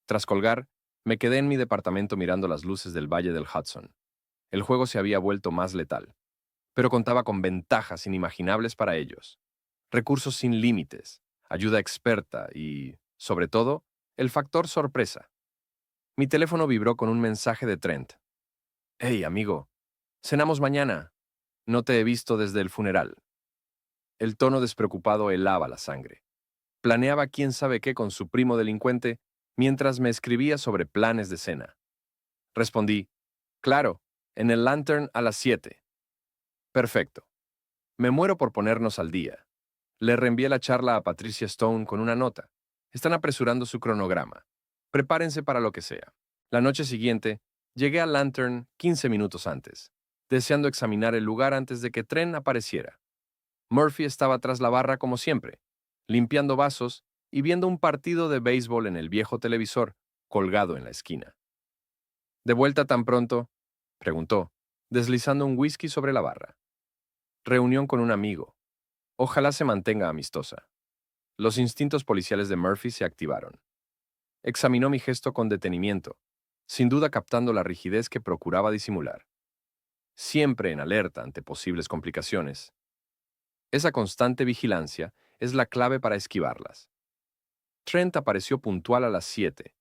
Tras colgar, me quedé en mi departamento mirando las luces del Valle del Hudson. El juego se había vuelto más letal, pero contaba con ventajas inimaginables para ellos. Recursos sin límites, ayuda experta y, sobre todo, el factor sorpresa. Mi teléfono vibró con un mensaje de Trent. «Hey, amigo, cenamos mañana. No te he visto desde el funeral». El tono despreocupado helaba la sangre. Planeaba quién sabe qué con su primo delincuente mientras me escribía sobre planes de cena. Respondí, «Claro, en el Lantern a las 7». «Perfecto. Me muero por ponernos al día». Le reenvié la charla a Patricia Stone con una nota. Están apresurando su cronograma. Prepárense para lo que sea. La noche siguiente, llegué al Lantern 15 minutos antes, deseando examinar el lugar antes de que Trent apareciera. Murphy estaba tras la barra como siempre, limpiando vasos y viendo un partido de béisbol en el viejo televisor colgado en la esquina. ¿De vuelta tan pronto?, preguntó, deslizando un whisky sobre la barra. Reunión con un amigo. Ojalá se mantenga amistosa. Los instintos policiales de Murphy se activaron. Examinó mi gesto con detenimiento, sin duda captando la rigidez que procuraba disimular. Siempre en alerta ante posibles complicaciones. Esa constante vigilancia es la clave para esquivarlas. Trent apareció puntual a las 7,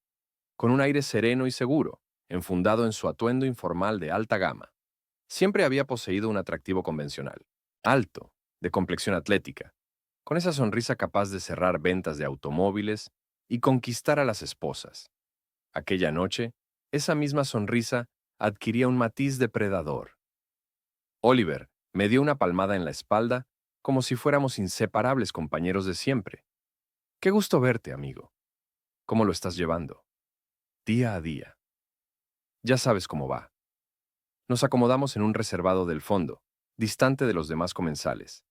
con un aire sereno y seguro, enfundado en su atuendo informal de alta gama. Siempre había poseído un atractivo convencional, alto, de complexión atlética, con esa sonrisa capaz de cerrar ventas de automóviles y conquistar a las esposas. Aquella noche, esa misma sonrisa adquiría un matiz depredador. Oliver me dio una palmada en la espalda como si fuéramos inseparables compañeros de siempre. Qué gusto verte, amigo. ¿Cómo lo estás llevando? Día a día. Ya sabes cómo va. Nos acomodamos en un reservado del fondo, distante de los demás comensales.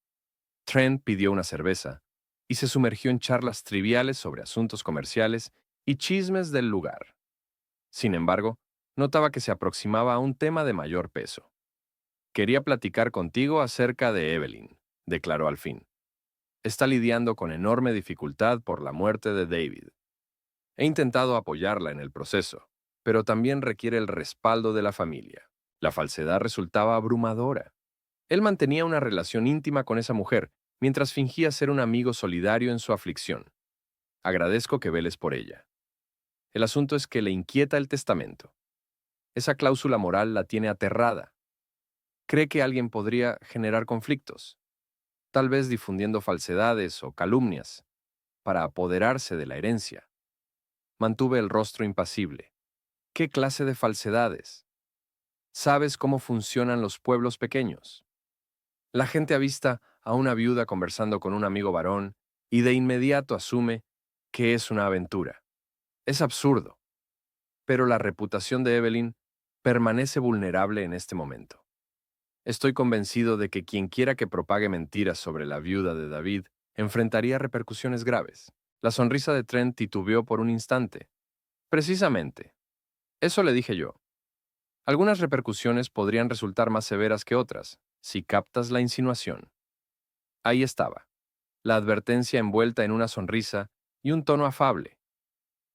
Trent pidió una cerveza y se sumergió en charlas triviales sobre asuntos comerciales y chismes del lugar. Sin embargo, notaba que se aproximaba a un tema de mayor peso. «Quería platicar contigo acerca de Evelyn», declaró al fin. «Está lidiando con enorme dificultad por la muerte de David. He intentado apoyarla en el proceso, pero también requiere el respaldo de la familia. La falsedad resultaba abrumadora. Él mantenía una relación íntima con esa mujer, mientras fingía ser un amigo solidario en su aflicción. Agradezco que veles por ella. El asunto es que le inquieta el testamento. Esa cláusula moral la tiene aterrada. Cree que alguien podría generar conflictos, tal vez difundiendo falsedades o calumnias, para apoderarse de la herencia». Mantuve el rostro impasible. ¿Qué clase de falsedades? ¿Sabes cómo funcionan los pueblos pequeños? La gente avista a una viuda conversando con un amigo varón y de inmediato asume que es una aventura. Es absurdo. Pero la reputación de Evelyn permanece vulnerable en este momento. Estoy convencido de que quien quiera que propague mentiras sobre la viuda de David enfrentaría repercusiones graves. La sonrisa de Trent titubeó por un instante. Precisamente. Eso le dije yo. Algunas repercusiones podrían resultar más severas que otras, si captas la insinuación. Ahí estaba, la advertencia envuelta en una sonrisa y un tono afable.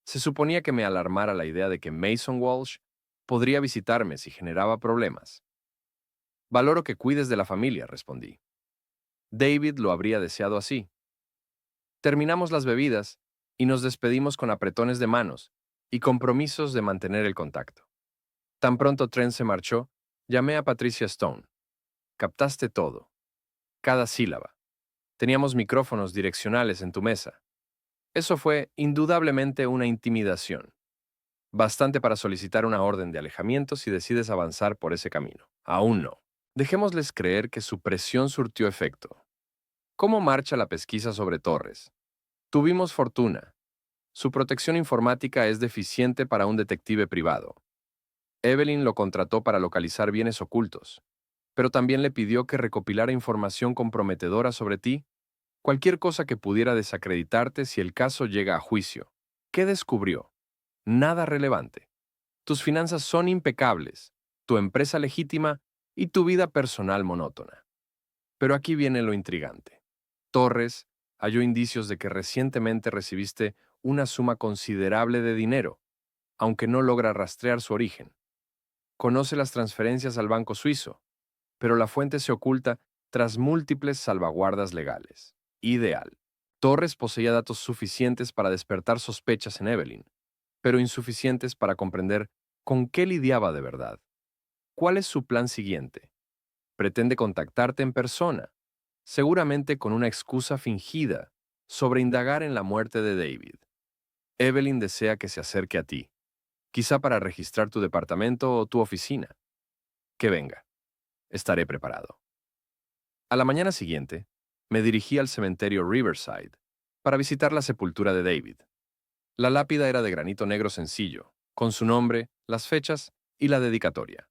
Se suponía que me alarmara la idea de que Mason Walsh podría visitarme si generaba problemas. «Valoro que cuides de la familia», respondí. David lo habría deseado así. Terminamos las bebidas y nos despedimos con apretones de manos y compromisos de mantener el contacto. Tan pronto Trent se marchó, llamé a Patricia Stone. «Captaste todo. Cada sílaba. Teníamos micrófonos direccionales en tu mesa. Eso fue indudablemente una intimidación. Bastante para solicitar una orden de alejamiento si decides avanzar por ese camino. Aún no. Dejémosles creer que su presión surtió efecto. ¿Cómo marcha la pesquisa sobre Torres? Tuvimos fortuna. Su protección informática es deficiente para un detective privado. Evelyn lo contrató para localizar bienes ocultos, pero también le pidió que recopilara información comprometedora sobre ti, cualquier cosa que pudiera desacreditarte si el caso llega a juicio. ¿Qué descubrió? Nada relevante. Tus finanzas son impecables, tu empresa legítima y tu vida personal monótona. Pero aquí viene lo intrigante. Torres halló indicios de que recientemente recibiste una suma considerable de dinero, aunque no logra rastrear su origen. Conoce las transferencias al banco suizo, pero la fuente se oculta tras múltiples salvaguardas legales. Ideal. Torres poseía datos suficientes para despertar sospechas en Evelyn, pero insuficientes para comprender con qué lidiaba de verdad. ¿Cuál es su plan siguiente? Pretende contactarte en persona, seguramente con una excusa fingida sobre indagar en la muerte de David. Evelyn desea que se acerque a ti, quizá para registrar tu departamento o tu oficina. Que venga, estaré preparado. A la mañana siguiente, me dirigí al cementerio Riverside para visitar la sepultura de David. La lápida era de granito negro sencillo, con su nombre, las fechas y la dedicatoria.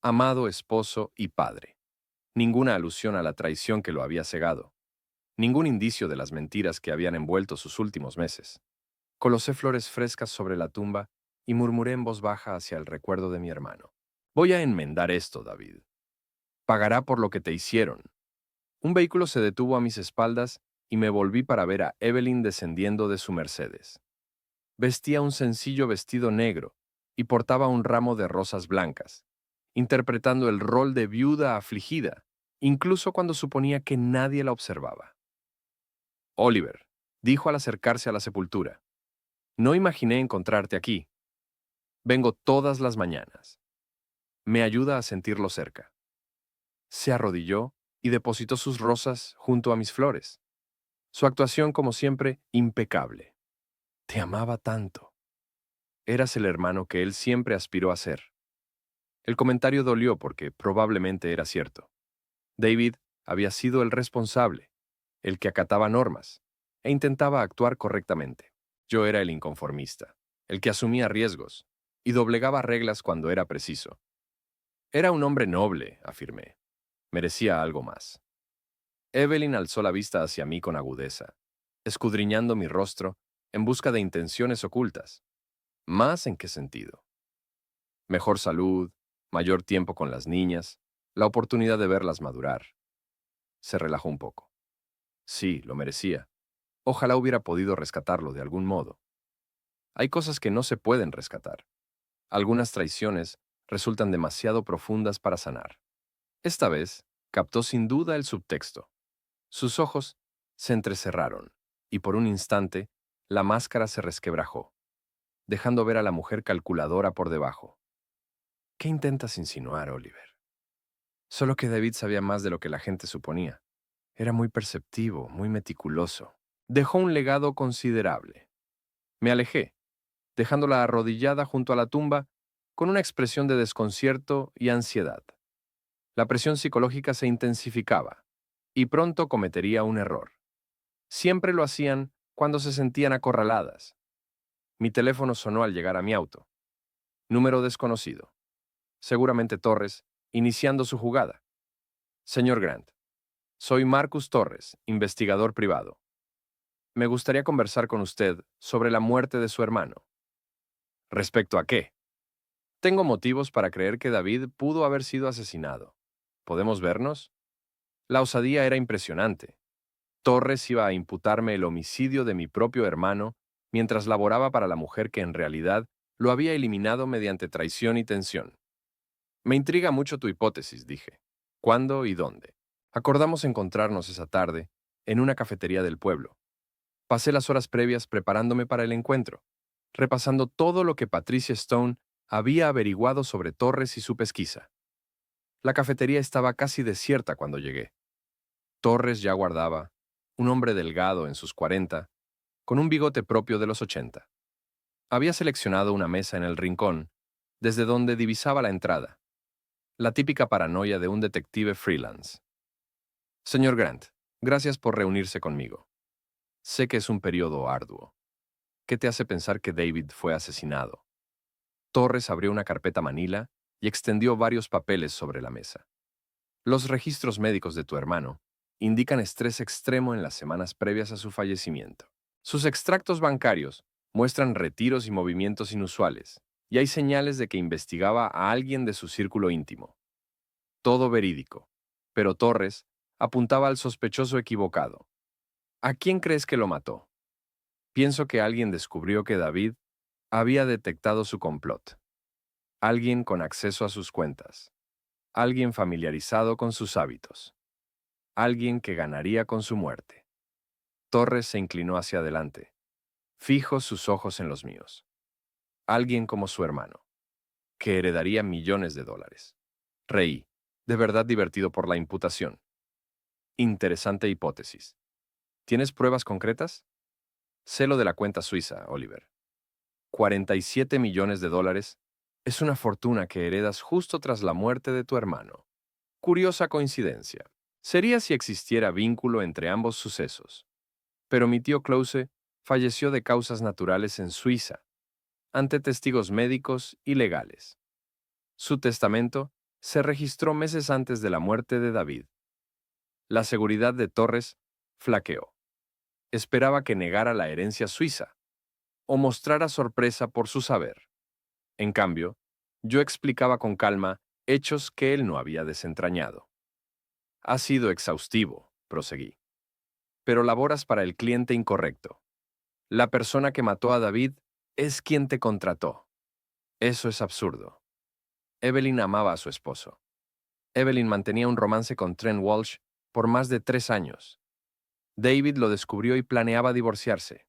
Amado esposo y padre. Ninguna alusión a la traición que lo había cegado. Ningún indicio de las mentiras que habían envuelto sus últimos meses. Colocé flores frescas sobre la tumba y murmuré en voz baja hacia el recuerdo de mi hermano. Voy a enmendar esto, David. Pagará por lo que te hicieron. Un vehículo se detuvo a mis espaldas y me volví para ver a Evelyn descendiendo de su Mercedes. Vestía un sencillo vestido negro y portaba un ramo de rosas blancas, interpretando el rol de viuda afligida, incluso cuando suponía que nadie la observaba. Oliver, dijo al acercarse a la sepultura, no imaginé encontrarte aquí. Vengo todas las mañanas. Me ayuda a sentirlo cerca. Se arrodilló y depositó sus rosas junto a mis flores. Su actuación, como siempre, impecable. Te amaba tanto. Eras el hermano que él siempre aspiró a ser. El comentario dolió porque probablemente era cierto. David había sido el responsable, el que acataba normas, e intentaba actuar correctamente. Yo era el inconformista, el que asumía riesgos y doblegaba reglas cuando era preciso. Era un hombre noble, afirmé. Merecía algo más. Evelyn alzó la vista hacia mí con agudeza, escudriñando mi rostro en busca de intenciones ocultas. ¿Más en qué sentido? Mejor salud, mayor tiempo con las niñas, la oportunidad de verlas madurar. Se relajó un poco. Sí, lo merecía. Ojalá hubiera podido rescatarlo de algún modo. Hay cosas que no se pueden rescatar. Algunas traiciones resultan demasiado profundas para sanar. Esta vez, captó sin duda el subtexto. Sus ojos se entrecerraron, y por un instante, la máscara se resquebrajó, dejando ver a la mujer calculadora por debajo. ¿Qué intentas insinuar, Oliver? Solo que David sabía más de lo que la gente suponía. Era muy perceptivo, muy meticuloso. Dejó un legado considerable. Me alejé, dejándola arrodillada junto a la tumba con una expresión de desconcierto y ansiedad. La presión psicológica se intensificaba, y pronto cometería un error. Siempre lo hacían cuando se sentían acorraladas. Mi teléfono sonó al llegar a mi auto. Número desconocido. Seguramente Torres, iniciando su jugada. Señor Grant, soy Marcus Torres, investigador privado. Me gustaría conversar con usted sobre la muerte de su hermano. ¿Respecto a qué? Tengo motivos para creer que David pudo haber sido asesinado. ¿Podemos vernos? La osadía era impresionante. Torres iba a imputarme el homicidio de mi propio hermano mientras laboraba para la mujer que en realidad lo había eliminado mediante traición y tensión. Me intriga mucho tu hipótesis, dije. ¿Cuándo y dónde? Acordamos encontrarnos esa tarde en una cafetería del pueblo. Pasé las horas previas preparándome para el encuentro, repasando todo lo que Patricia Stone había averiguado sobre Torres y su pesquisa. La cafetería estaba casi desierta cuando llegué. Torres ya guardaba, un hombre delgado en sus 40, con un bigote propio de los 80. Había seleccionado una mesa en el rincón, desde donde divisaba la entrada. La típica paranoia de un detective freelance. Señor Grant, gracias por reunirse conmigo. Sé que es un periodo arduo. ¿Qué te hace pensar que David fue asesinado? Torres abrió una carpeta manila y extendió varios papeles sobre la mesa. Los registros médicos de tu hermano indican estrés extremo en las semanas previas a su fallecimiento. Sus extractos bancarios muestran retiros y movimientos inusuales, y hay señales de que investigaba a alguien de su círculo íntimo. todo verídico. Pero Torres apuntaba al sospechoso equivocado. ¿A quién crees que lo mató? Pienso que alguien descubrió que David había detectado su complot. Alguien con acceso a sus cuentas. Alguien familiarizado con sus hábitos. Alguien que ganaría con su muerte. Torres se inclinó hacia adelante, fijo sus ojos en los míos. Alguien como su hermano, que heredaría millones de dólares. Reí, de verdad divertido por la imputación. Interesante hipótesis. ¿Tienes pruebas concretas? Sé lo de la cuenta suiza, Oliver. 47 millones de dólares es una fortuna que heredas justo tras la muerte de tu hermano. Curiosa coincidencia. Sería si existiera vínculo entre ambos sucesos. Pero mi tío Klause falleció de causas naturales en Suiza, ante testigos médicos y legales. Su testamento se registró meses antes de la muerte de David. La seguridad de Torres flaqueó. Esperaba que negara la herencia suiza o mostrara sorpresa por su saber. En cambio, yo explicaba con calma hechos que él no había desentrañado. Ha sido exhaustivo, proseguí. Pero laboras para el cliente incorrecto. La persona que mató a David es quien te contrató. Eso es absurdo. Evelyn amaba a su esposo. Evelyn mantenía un romance con Trent Walsh por más de 3 años. David lo descubrió y planeaba divorciarse.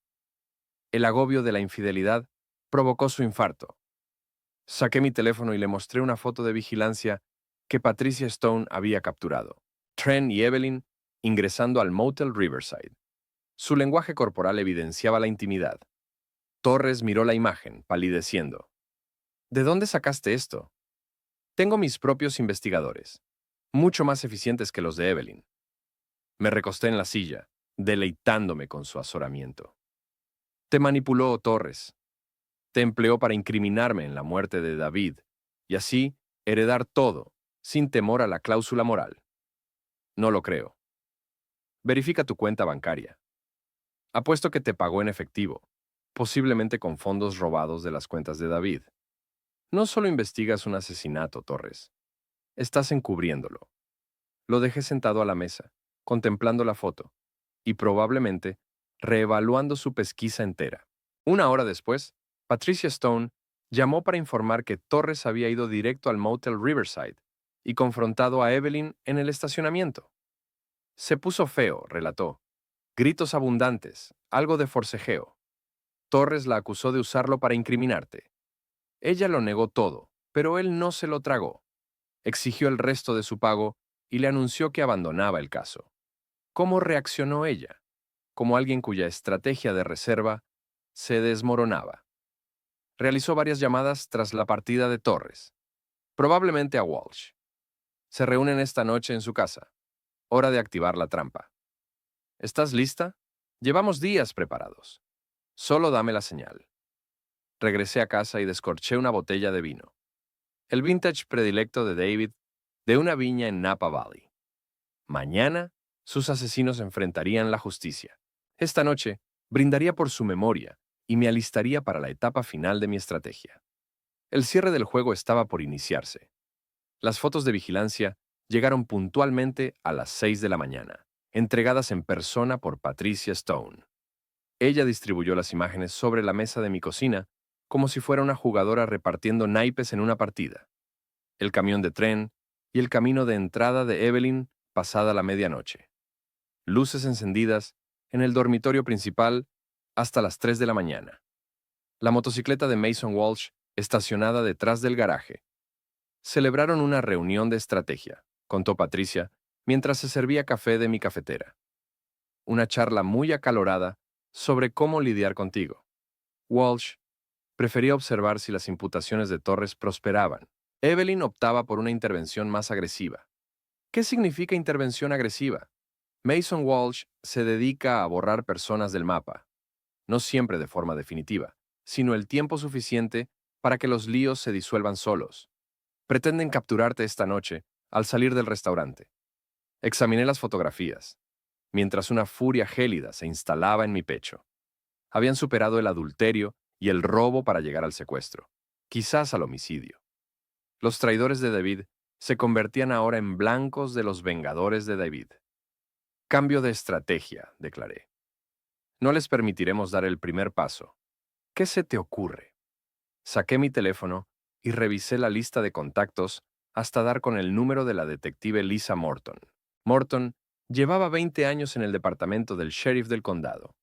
El agobio de la infidelidad provocó su infarto. Saqué mi teléfono y le mostré una foto de vigilancia que Patricia Stone había capturado. Trent y Evelyn ingresando al Motel Riverside. Su lenguaje corporal evidenciaba la intimidad. Torres miró la imagen, palideciendo. ¿De dónde sacaste esto? Tengo mis propios investigadores, mucho más eficientes que los de Evelyn. Me recosté en la silla, deleitándome con su azoramiento. Te manipuló Torres. Te empleó para incriminarme en la muerte de David, y así heredar todo, sin temor a la cláusula moral. No lo creo. Verifica tu cuenta bancaria. Apuesto que te pagó en efectivo, posiblemente con fondos robados de las cuentas de David. No solo investigas un asesinato, Torres. Estás encubriéndolo. Lo dejé sentado a la mesa, contemplando la foto, y probablemente reevaluando su pesquisa entera. Una hora después, Patricia Stone llamó para informar que Torres había ido directo al Motel Riverside y confrontado a Evelyn en el estacionamiento. Se puso feo, relató. Gritos abundantes, algo de forcejeo. Torres la acusó de usarlo para incriminarte. Ella lo negó todo, pero él no se lo tragó. Exigió el resto de su pago y le anunció que abandonaba el caso. ¿Cómo reaccionó ella? Como alguien cuya estrategia de reserva se desmoronaba. Realizó varias llamadas tras la partida de Torres, probablemente a Walsh. Se reúnen esta noche en su casa. Hora de activar la trampa. ¿Estás lista? Llevamos días preparados. Solo dame la señal. Regresé a casa y descorché una botella de vino. El vintage predilecto de David, de una viña en Napa Valley. Mañana, sus asesinos enfrentarían la justicia. Esta noche, brindaría por su memoria y me alistaría para la etapa final de mi estrategia. El cierre del juego estaba por iniciarse. Las fotos de vigilancia llegaron puntualmente a las 6 de la mañana, entregadas en persona por Patricia Stone. Ella distribuyó las imágenes sobre la mesa de mi cocina como si fuera una jugadora repartiendo naipes en una partida. El camión de tren y el camino de entrada de Evelyn pasada la medianoche. Luces encendidas en el dormitorio principal hasta las 3 de la mañana. La motocicleta de Mason Walsh estacionada detrás del garaje. Celebraron una reunión de estrategia, contó Patricia, mientras se servía café de mi cafetera. Una charla muy acalorada sobre cómo lidiar contigo. Walsh prefería observar si las imputaciones de Torres prosperaban. Evelyn optaba por una intervención más agresiva. ¿Qué significa intervención agresiva? Mason Walsh se dedica a borrar personas del mapa, no siempre de forma definitiva, sino el tiempo suficiente para que los líos se disuelvan solos. Pretenden capturarte esta noche al salir del restaurante. Examiné las fotografías, mientras una furia gélida se instalaba en mi pecho. Habían superado el adulterio y el robo para llegar al secuestro, quizás al homicidio. Los traidores de David se convertían ahora en blancos de los vengadores de David. Cambio de estrategia, declaré. No les permitiremos dar el primer paso. ¿Qué se te ocurre? Saqué mi teléfono y revisé la lista de contactos hasta dar con el número de la detective Lisa Morton. Morton llevaba 20 años en el departamento del sheriff del condado,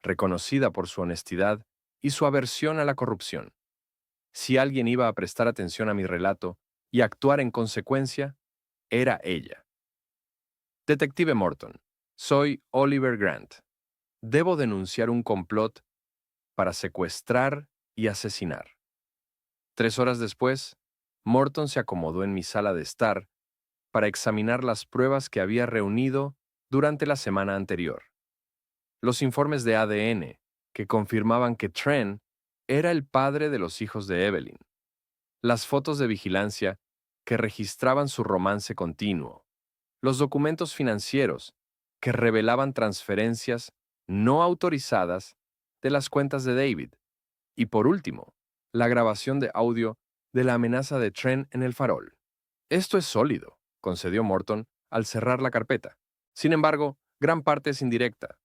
reconocida por su honestidad y su aversión a la corrupción. Si alguien iba a prestar atención a mi relato y actuar en consecuencia, era ella. Detective Morton, soy Oliver Grant. Debo denunciar un complot para secuestrar y asesinar. 3 horas después, Morton se acomodó en mi sala de estar para examinar las pruebas que había reunido durante la semana anterior. Los informes de ADN que confirmaban que Trent era el padre de los hijos de Evelyn. Las fotos de vigilancia que registraban su romance continuo. Los documentos financieros que revelaban transferencias no autorizadas de las cuentas de David. Y por último, la grabación de audio de la amenaza de Trent en el farol. Esto es sólido, concedió Morton al cerrar la carpeta. Sin embargo, gran parte es indirecta.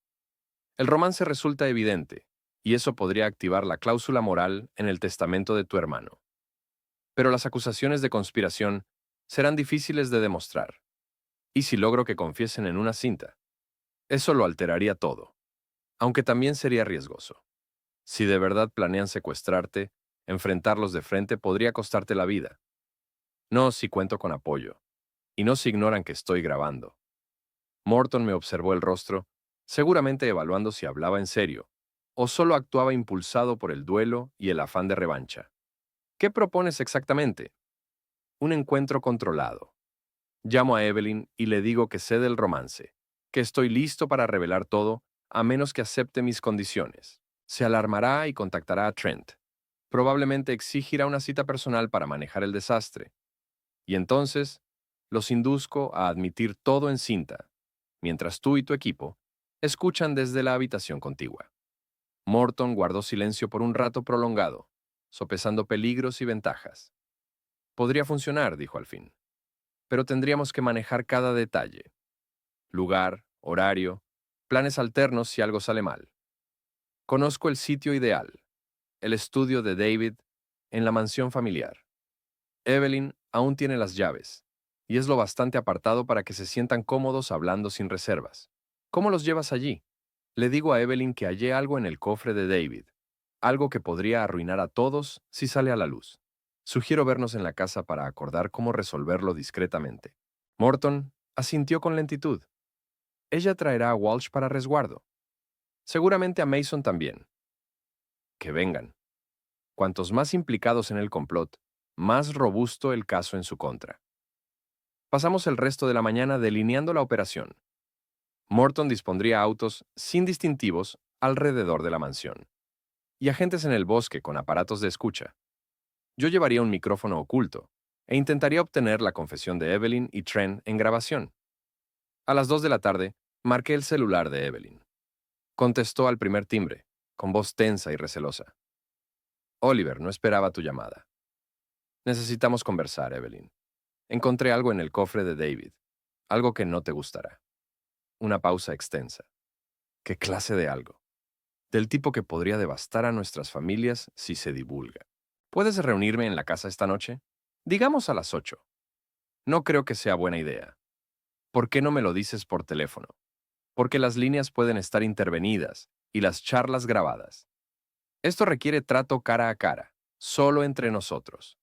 El romance resulta evidente, y eso podría activar la cláusula moral en el testamento de tu hermano. Pero las acusaciones de conspiración serán difíciles de demostrar. ¿Y si logro que confiesen en una cinta? Eso lo alteraría todo, aunque también sería riesgoso. Si de verdad planean secuestrarte, enfrentarlos de frente podría costarte la vida. No si cuento con apoyo, y no si ignoran que estoy grabando. Morton me observó el rostro, seguramente evaluando si hablaba en serio, o solo actuaba impulsado por el duelo y el afán de revancha. ¿Qué propones exactamente? Un encuentro controlado. Llamo a Evelyn y le digo que sé del romance, que estoy listo para revelar todo, a menos que acepte mis condiciones. Se alarmará y contactará a Trent. Probablemente exigirá una cita personal para manejar el desastre. Y entonces, los induzco a admitir todo en cinta, mientras tú y tu equipo escuchan desde la habitación contigua. Morton guardó silencio por un rato prolongado, sopesando peligros y ventajas. Podría funcionar, dijo al fin, pero tendríamos que manejar cada detalle. Lugar, horario, planes alternos si algo sale mal. Conozco el sitio ideal, el estudio de David en la mansión familiar. Evelyn aún tiene las llaves, y es lo bastante apartado para que se sientan cómodos hablando sin reservas. ¿Cómo los llevas allí? Le digo a Evelyn que hallé algo en el cofre de David, algo que podría arruinar a todos si sale a la luz. Sugiero vernos en la casa para acordar cómo resolverlo discretamente. Morton asintió con lentitud. Ella traerá a Walsh para resguardo. Seguramente a Mason también. Que vengan. Cuantos más implicados en el complot, más robusto el caso en su contra. Pasamos el resto de la mañana delineando la operación. Morton dispondría autos sin distintivos alrededor de la mansión y agentes en el bosque con aparatos de escucha. Yo llevaría un micrófono oculto e intentaría obtener la confesión de Evelyn y Trent en grabación. A las 2 de la tarde, marqué el celular de Evelyn. Contestó al primer timbre, con voz tensa y recelosa. Oliver, no esperaba tu llamada. Necesitamos conversar, Evelyn. Encontré algo en el cofre de David, algo que no te gustará. Una pausa extensa. ¿Qué clase de algo? Del tipo que podría devastar a nuestras familias si se divulga. ¿Puedes reunirme en la casa esta noche? Digamos a las 8. No creo que sea buena idea. ¿Por qué no me lo dices por teléfono? Porque las líneas pueden estar intervenidas y las charlas grabadas. Esto requiere trato cara a cara, solo entre nosotros.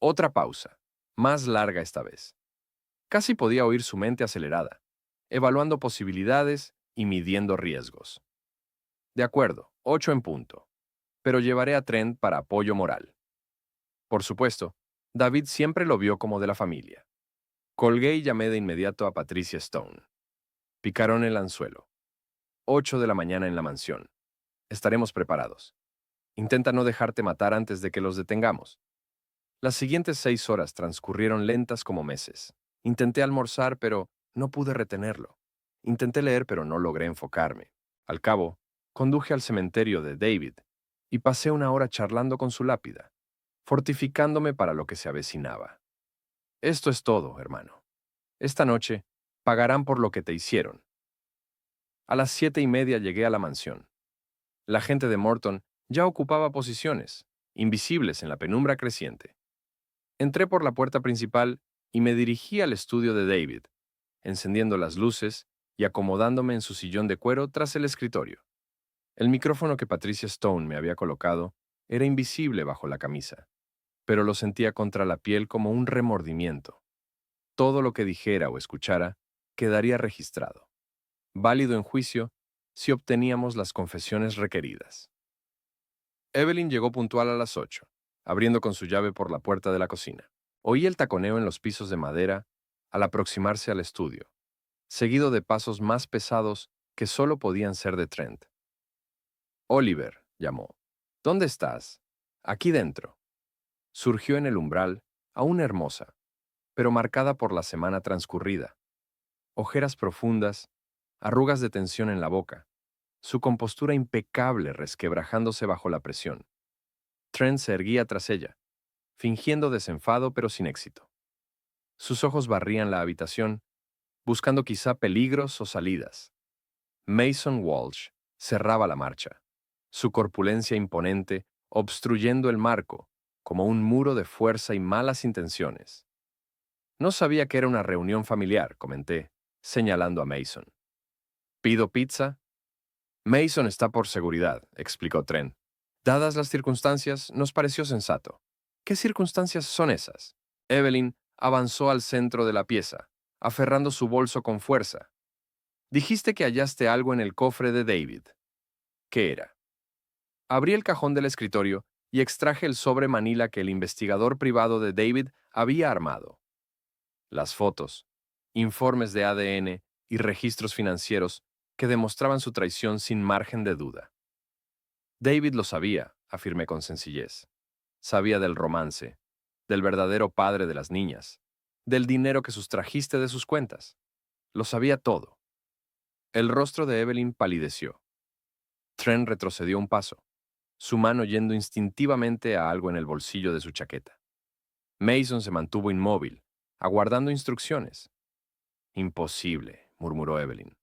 Otra pausa, más larga esta vez. Casi podía oír su mente acelerada, evaluando posibilidades y midiendo riesgos. De acuerdo, 8 en punto. Pero llevaré a Trent para apoyo moral. Por supuesto, David siempre lo vio como de la familia. Colgué y llamé de inmediato a Patricia Stone. Picaron el anzuelo. 8 de la mañana en la mansión. Estaremos preparados. Intenta no dejarte matar antes de que los detengamos. Las siguientes 6 horas transcurrieron lentas como meses. Intenté almorzar, pero no pude retenerlo. Intenté leer, pero no logré enfocarme. Al cabo, conduje al cementerio de David y pasé una hora charlando con su lápida, fortificándome para lo que se avecinaba. Esto es todo, hermano. Esta noche pagarán por lo que te hicieron. A las 7:30 llegué a la mansión. La gente de Morton ya ocupaba posiciones, invisibles en la penumbra creciente. Entré por la puerta principal y me dirigí al estudio de David, encendiendo las luces y acomodándome en su sillón de cuero tras el escritorio. El micrófono que Patricia Stone me había colocado era invisible bajo la camisa, pero lo sentía contra la piel como un remordimiento. Todo lo que dijera o escuchara quedaría registrado, válido en juicio si obteníamos las confesiones requeridas. Evelyn llegó puntual a las 8, abriendo con su llave por la puerta de la cocina. Oí el taconeo en los pisos de madera al aproximarse al estudio, seguido de pasos más pesados que solo podían ser de Trent. Oliver, llamó. ¿Dónde estás? Aquí dentro. Surgió en el umbral, aún hermosa, pero marcada por la semana transcurrida. Ojeras profundas, arrugas de tensión en la boca, su compostura impecable resquebrajándose bajo la presión. Trent se erguía tras ella, fingiendo desenfado pero sin éxito. Sus ojos barrían la habitación, buscando quizá peligros o salidas. Mason Walsh cerraba la marcha, su corpulencia imponente obstruyendo el marco, como un muro de fuerza y malas intenciones. No sabía que era una reunión familiar, comenté, señalando a Mason. ¿Pido pizza? Mason está por seguridad, explicó Trent. Dadas las circunstancias, nos pareció sensato. ¿Qué circunstancias son esas? Evelyn avanzó al centro de la pieza, aferrando su bolso con fuerza. Dijiste que hallaste algo en el cofre de David. ¿Qué era? Abrí el cajón del escritorio y extraje el sobre manila que el investigador privado de David había armado. Las fotos, informes de ADN y registros financieros que demostraban su traición sin margen de duda. David lo sabía, afirmé con sencillez. Sabía del romance, del verdadero padre de las niñas, del dinero que sustrajiste de sus cuentas. Lo sabía todo. El rostro de Evelyn palideció. Trent retrocedió un paso, su mano yendo instintivamente a algo en el bolsillo de su chaqueta. Mason se mantuvo inmóvil, aguardando instrucciones. Imposible, murmuró Evelyn.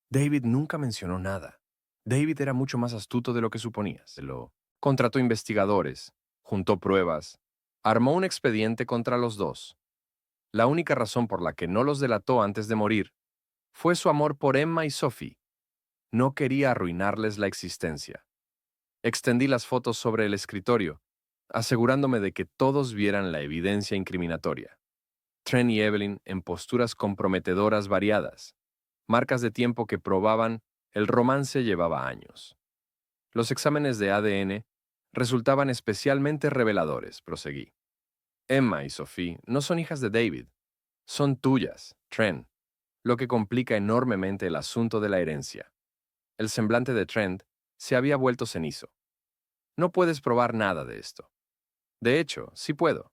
David nunca mencionó nada. David era mucho más astuto de lo que suponías. Contrató investigadores, juntó pruebas, armó un expediente contra los dos. La única razón por la que no los delató antes de morir fue su amor por Emma y Sophie. No quería arruinarles la existencia. Extendí las fotos sobre el escritorio, asegurándome de que todos vieran la evidencia incriminatoria. Trent y Evelyn en posturas comprometedoras variadas, marcas de tiempo que probaban el romance llevaba años. Los exámenes de ADN resultaban especialmente reveladores, proseguí. Emma y Sophie no son hijas de David, son tuyas, Trent, lo que complica enormemente el asunto de la herencia. El semblante de Trent se había vuelto cenizo. No puedes probar nada de esto. De hecho, sí puedo.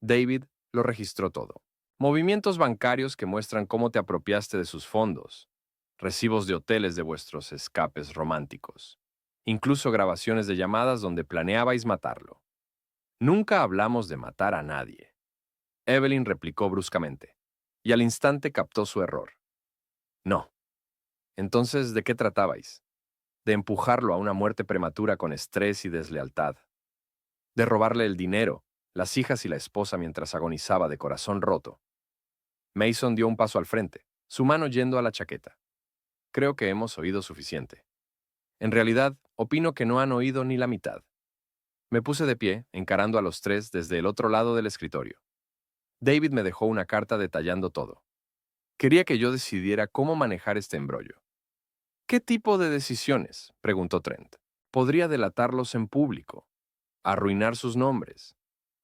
David lo registró todo. Movimientos bancarios que muestran cómo te apropiaste de sus fondos, recibos de hoteles de vuestros escapes románticos, incluso grabaciones de llamadas donde planeabais matarlo. Nunca hablamos de matar a nadie. Evelyn replicó bruscamente, y al instante captó su error. No. Entonces, ¿de qué tratabais? De empujarlo a una muerte prematura con estrés y deslealtad. De robarle el dinero, las hijas y la esposa mientras agonizaba de corazón roto. Mason dio un paso al frente, su mano yendo a la chaqueta. Creo que hemos oído suficiente. En realidad, opino que no han oído ni la mitad. Me puse de pie, encarando a los tres desde el otro lado del escritorio. David me dejó una carta detallando todo. Quería que yo decidiera cómo manejar este embrollo. ¿Qué tipo de decisiones? Preguntó Trent. Podría delatarlos en público, arruinar sus nombres,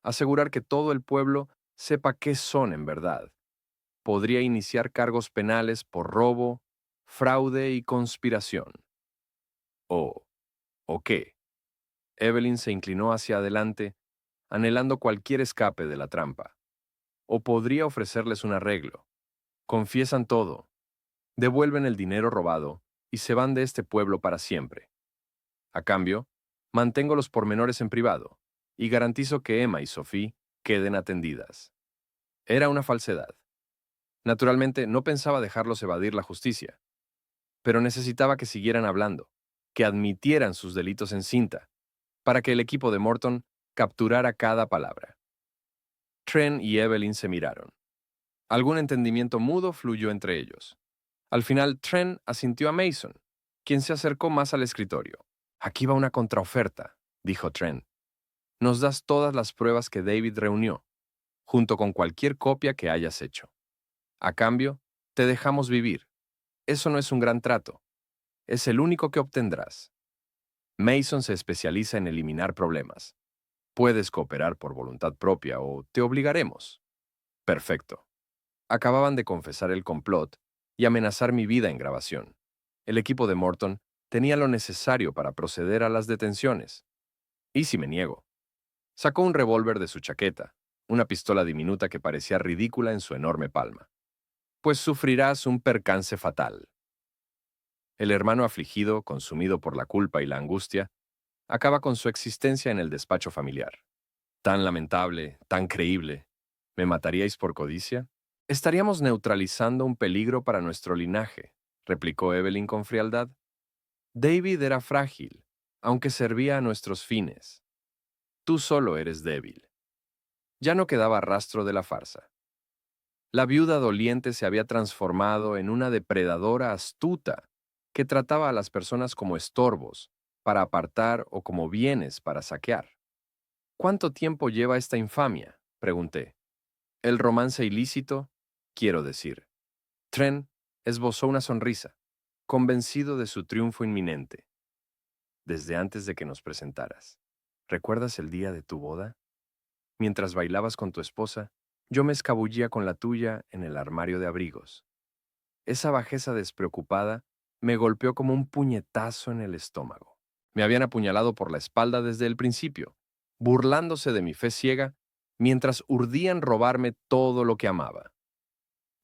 asegurar que todo el pueblo sepa qué son en verdad. Podría iniciar cargos penales por robo, fraude y conspiración. ¿O qué? Evelyn se inclinó hacia adelante, anhelando cualquier escape de la trampa. O podría ofrecerles un arreglo. Confiesan todo, devuelven el dinero robado y se van de este pueblo para siempre. A cambio, mantengo los pormenores en privado y garantizo que Emma y Sophie queden atendidas. Era una falsedad. Naturalmente, no pensaba dejarlos evadir la justicia, pero necesitaba que siguieran hablando, que admitieran sus delitos en cinta, para que el equipo de Morton capturara cada palabra. Trent y Evelyn se miraron. Algún entendimiento mudo fluyó entre ellos. Al final, Trent asintió a Mason, quien se acercó más al escritorio. Aquí va una contraoferta, dijo Trent. Nos das todas las pruebas que David reunió, junto con cualquier copia que hayas hecho. A cambio, te dejamos vivir. Eso no es un gran trato. Es el único que obtendrás. Mason se especializa en eliminar problemas. Puedes cooperar por voluntad propia o te obligaremos. Perfecto. Acababan de confesar el complot y amenazar mi vida en grabación. El equipo de Morton tenía lo necesario para proceder a las detenciones. ¿Y si me niego? Sacó un revólver de su chaqueta, una pistola diminuta que parecía ridícula en su enorme palma. Pues sufrirás un percance fatal. El hermano afligido, consumido por la culpa y la angustia, acaba con su existencia en el despacho familiar. Tan lamentable, tan creíble. ¿Me mataríais por codicia? Estaríamos neutralizando un peligro para nuestro linaje, replicó Evelyn con frialdad. David era frágil, aunque servía a nuestros fines. Tú solo eres débil. Ya no quedaba rastro de la farsa. La viuda doliente se había transformado en una depredadora astuta que trataba a las personas como estorbos para apartar o como bienes para saquear. ¿Cuánto tiempo lleva esta infamia?, pregunté. El romance ilícito, quiero decir. Trent esbozó una sonrisa, convencido de su triunfo inminente. Desde antes de que nos presentaras. ¿Recuerdas el día de tu boda? Mientras bailabas con tu esposa, yo me escabullía con la tuya en el armario de abrigos. Esa bajeza despreocupada me golpeó como un puñetazo en el estómago. Me habían apuñalado por la espalda desde el principio, burlándose de mi fe ciega, mientras urdían robarme todo lo que amaba.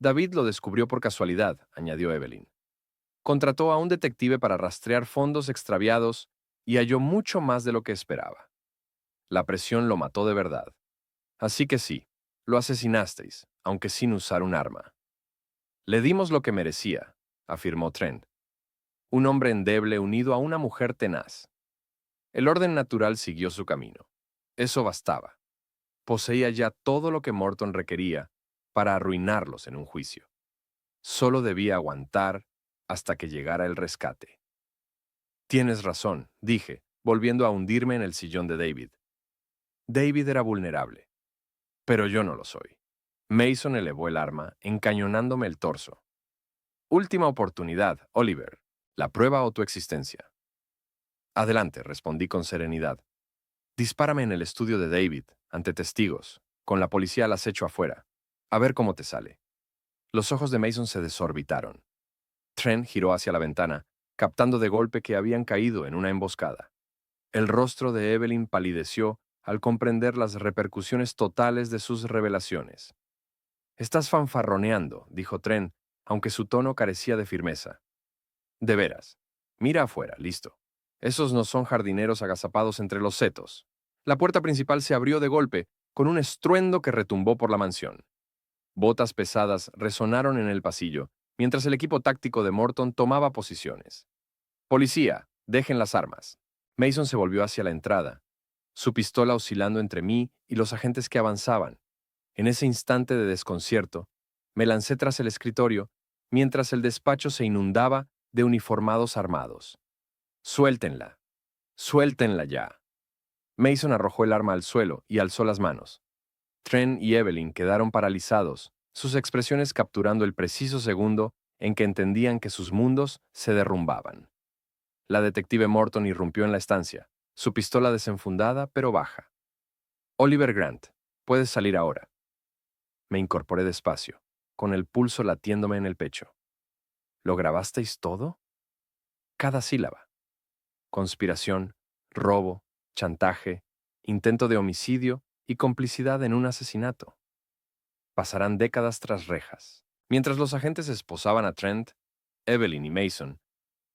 David lo descubrió por casualidad, añadió Evelyn. Contrató a un detective para rastrear fondos extraviados y halló mucho más de lo que esperaba. La presión lo mató de verdad. Así que sí, lo asesinasteis, aunque sin usar un arma. Le dimos lo que merecía, afirmó Trent. Un hombre endeble unido a una mujer tenaz. El orden natural siguió su camino. Eso bastaba. Poseía ya todo lo que Morton requería para arruinarlos en un juicio. Solo debía aguantar hasta que llegara el rescate. Tienes razón, dije, volviendo a hundirme en el sillón de David. David era vulnerable, pero yo no lo soy. Mason elevó el arma, encañonándome el torso. Última oportunidad, Oliver. La prueba o tu existencia. Adelante, respondí con serenidad. Dispárame en el estudio de David, ante testigos, con la policía al acecho afuera. A ver cómo te sale. Los ojos de Mason se desorbitaron. Trent giró hacia la ventana, captando de golpe que habían caído en una emboscada. El rostro de Evelyn palideció al comprender las repercusiones totales de sus revelaciones. Estás fanfarroneando, dijo Trent, aunque su tono carecía de firmeza. De veras. Mira afuera, listo. Esos no son jardineros agazapados entre los setos. La puerta principal se abrió de golpe, con un estruendo que retumbó por la mansión. Botas pesadas resonaron en el pasillo, mientras el equipo táctico de Morton tomaba posiciones. Policía, dejen las armas. Mason se volvió hacia la entrada, su pistola oscilando entre mí y los agentes que avanzaban. En ese instante de desconcierto, me lancé tras el escritorio, mientras el despacho se inundaba de uniformados armados. Suéltenla. Suéltenla ya. Mason arrojó el arma al suelo y alzó las manos. Trent y Evelyn quedaron paralizados, sus expresiones capturando el preciso segundo en que entendían que sus mundos se derrumbaban. La detective Morton irrumpió en la estancia, su pistola desenfundada pero baja. Oliver Grant, puedes salir ahora. Me incorporé despacio, con el pulso latiéndome en el pecho. ¿Lo grabasteis todo? Cada sílaba. Conspiración, robo, chantaje, intento de homicidio y complicidad en un asesinato. Pasarán décadas tras rejas. Mientras los agentes esposaban a Trent, Evelyn y Mason,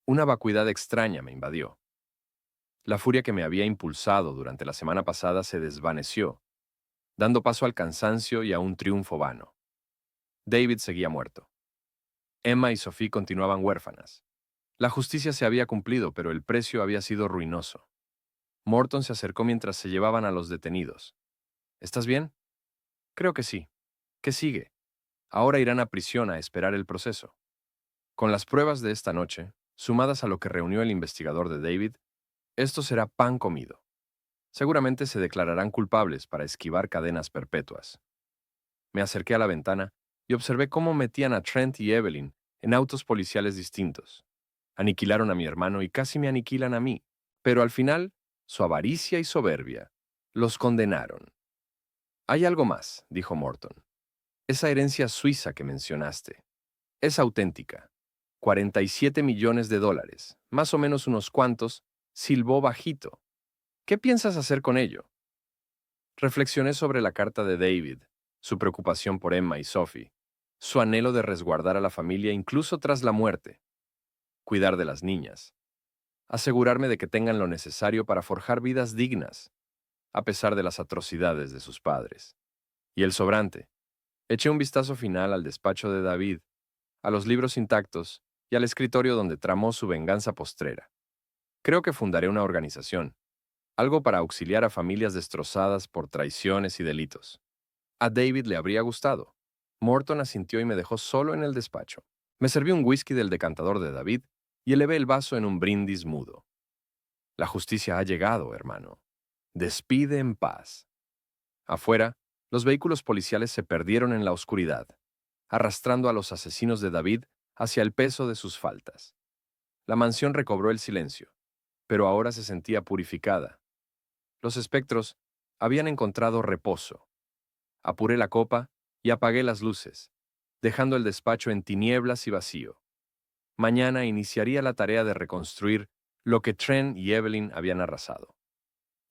una vacuidad extraña me invadió. La furia que me había impulsado durante la semana pasada se desvaneció. dando paso al cansancio y a un triunfo vano. David seguía muerto. Emma y Sophie continuaban huérfanas. La justicia se había cumplido, pero el precio había sido ruinoso. Morton se acercó mientras se llevaban a los detenidos. ¿Estás bien? Creo que sí. ¿Qué sigue? Ahora irán a prisión a esperar el proceso. Con las pruebas de esta noche, sumadas a lo que reunió el investigador de David, esto será pan comido. Seguramente se declararán culpables para esquivar cadenas perpetuas. Me acerqué a la ventana y observé cómo metían a Trent y Evelyn en autos policiales distintos. Aniquilaron a mi hermano y casi me aniquilan a mí, pero al final, su avaricia y soberbia los condenaron. Hay algo más, dijo Morton. Esa herencia suiza que mencionaste es auténtica. 47 millones de dólares, más o menos unos cuantos, silbó bajito. ¿Qué piensas hacer con ello? Reflexioné sobre la carta de David, su preocupación por Emma y Sophie, su anhelo de resguardar a la familia incluso tras la muerte, cuidar de las niñas, asegurarme de que tengan lo necesario para forjar vidas dignas, a pesar de las atrocidades de sus padres. Y el sobrante. Eché un vistazo final al despacho de David, a los libros intactos y al escritorio donde tramó su venganza postrera. Creo que fundaré una organización, algo para auxiliar a familias destrozadas por traiciones y delitos. A David le habría gustado. Morton asintió y me dejó solo en el despacho. Me serví un whisky del decantador de David y elevé el vaso en un brindis mudo. La justicia ha llegado, hermano. Despide en paz. Afuera, los vehículos policiales se perdieron en la oscuridad, arrastrando a los asesinos de David hacia el peso de sus faltas. La mansión recobró el silencio, pero ahora se sentía purificada. Los espectros habían encontrado reposo. Apuré la copa y apagué las luces, dejando el despacho en tinieblas y vacío. Mañana iniciaría la tarea de reconstruir lo que Trent y Evelyn habían arrasado.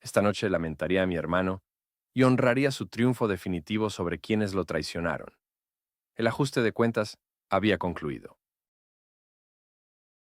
Esta noche lamentaría a mi hermano y honraría su triunfo definitivo sobre quienes lo traicionaron. El ajuste de cuentas había concluido.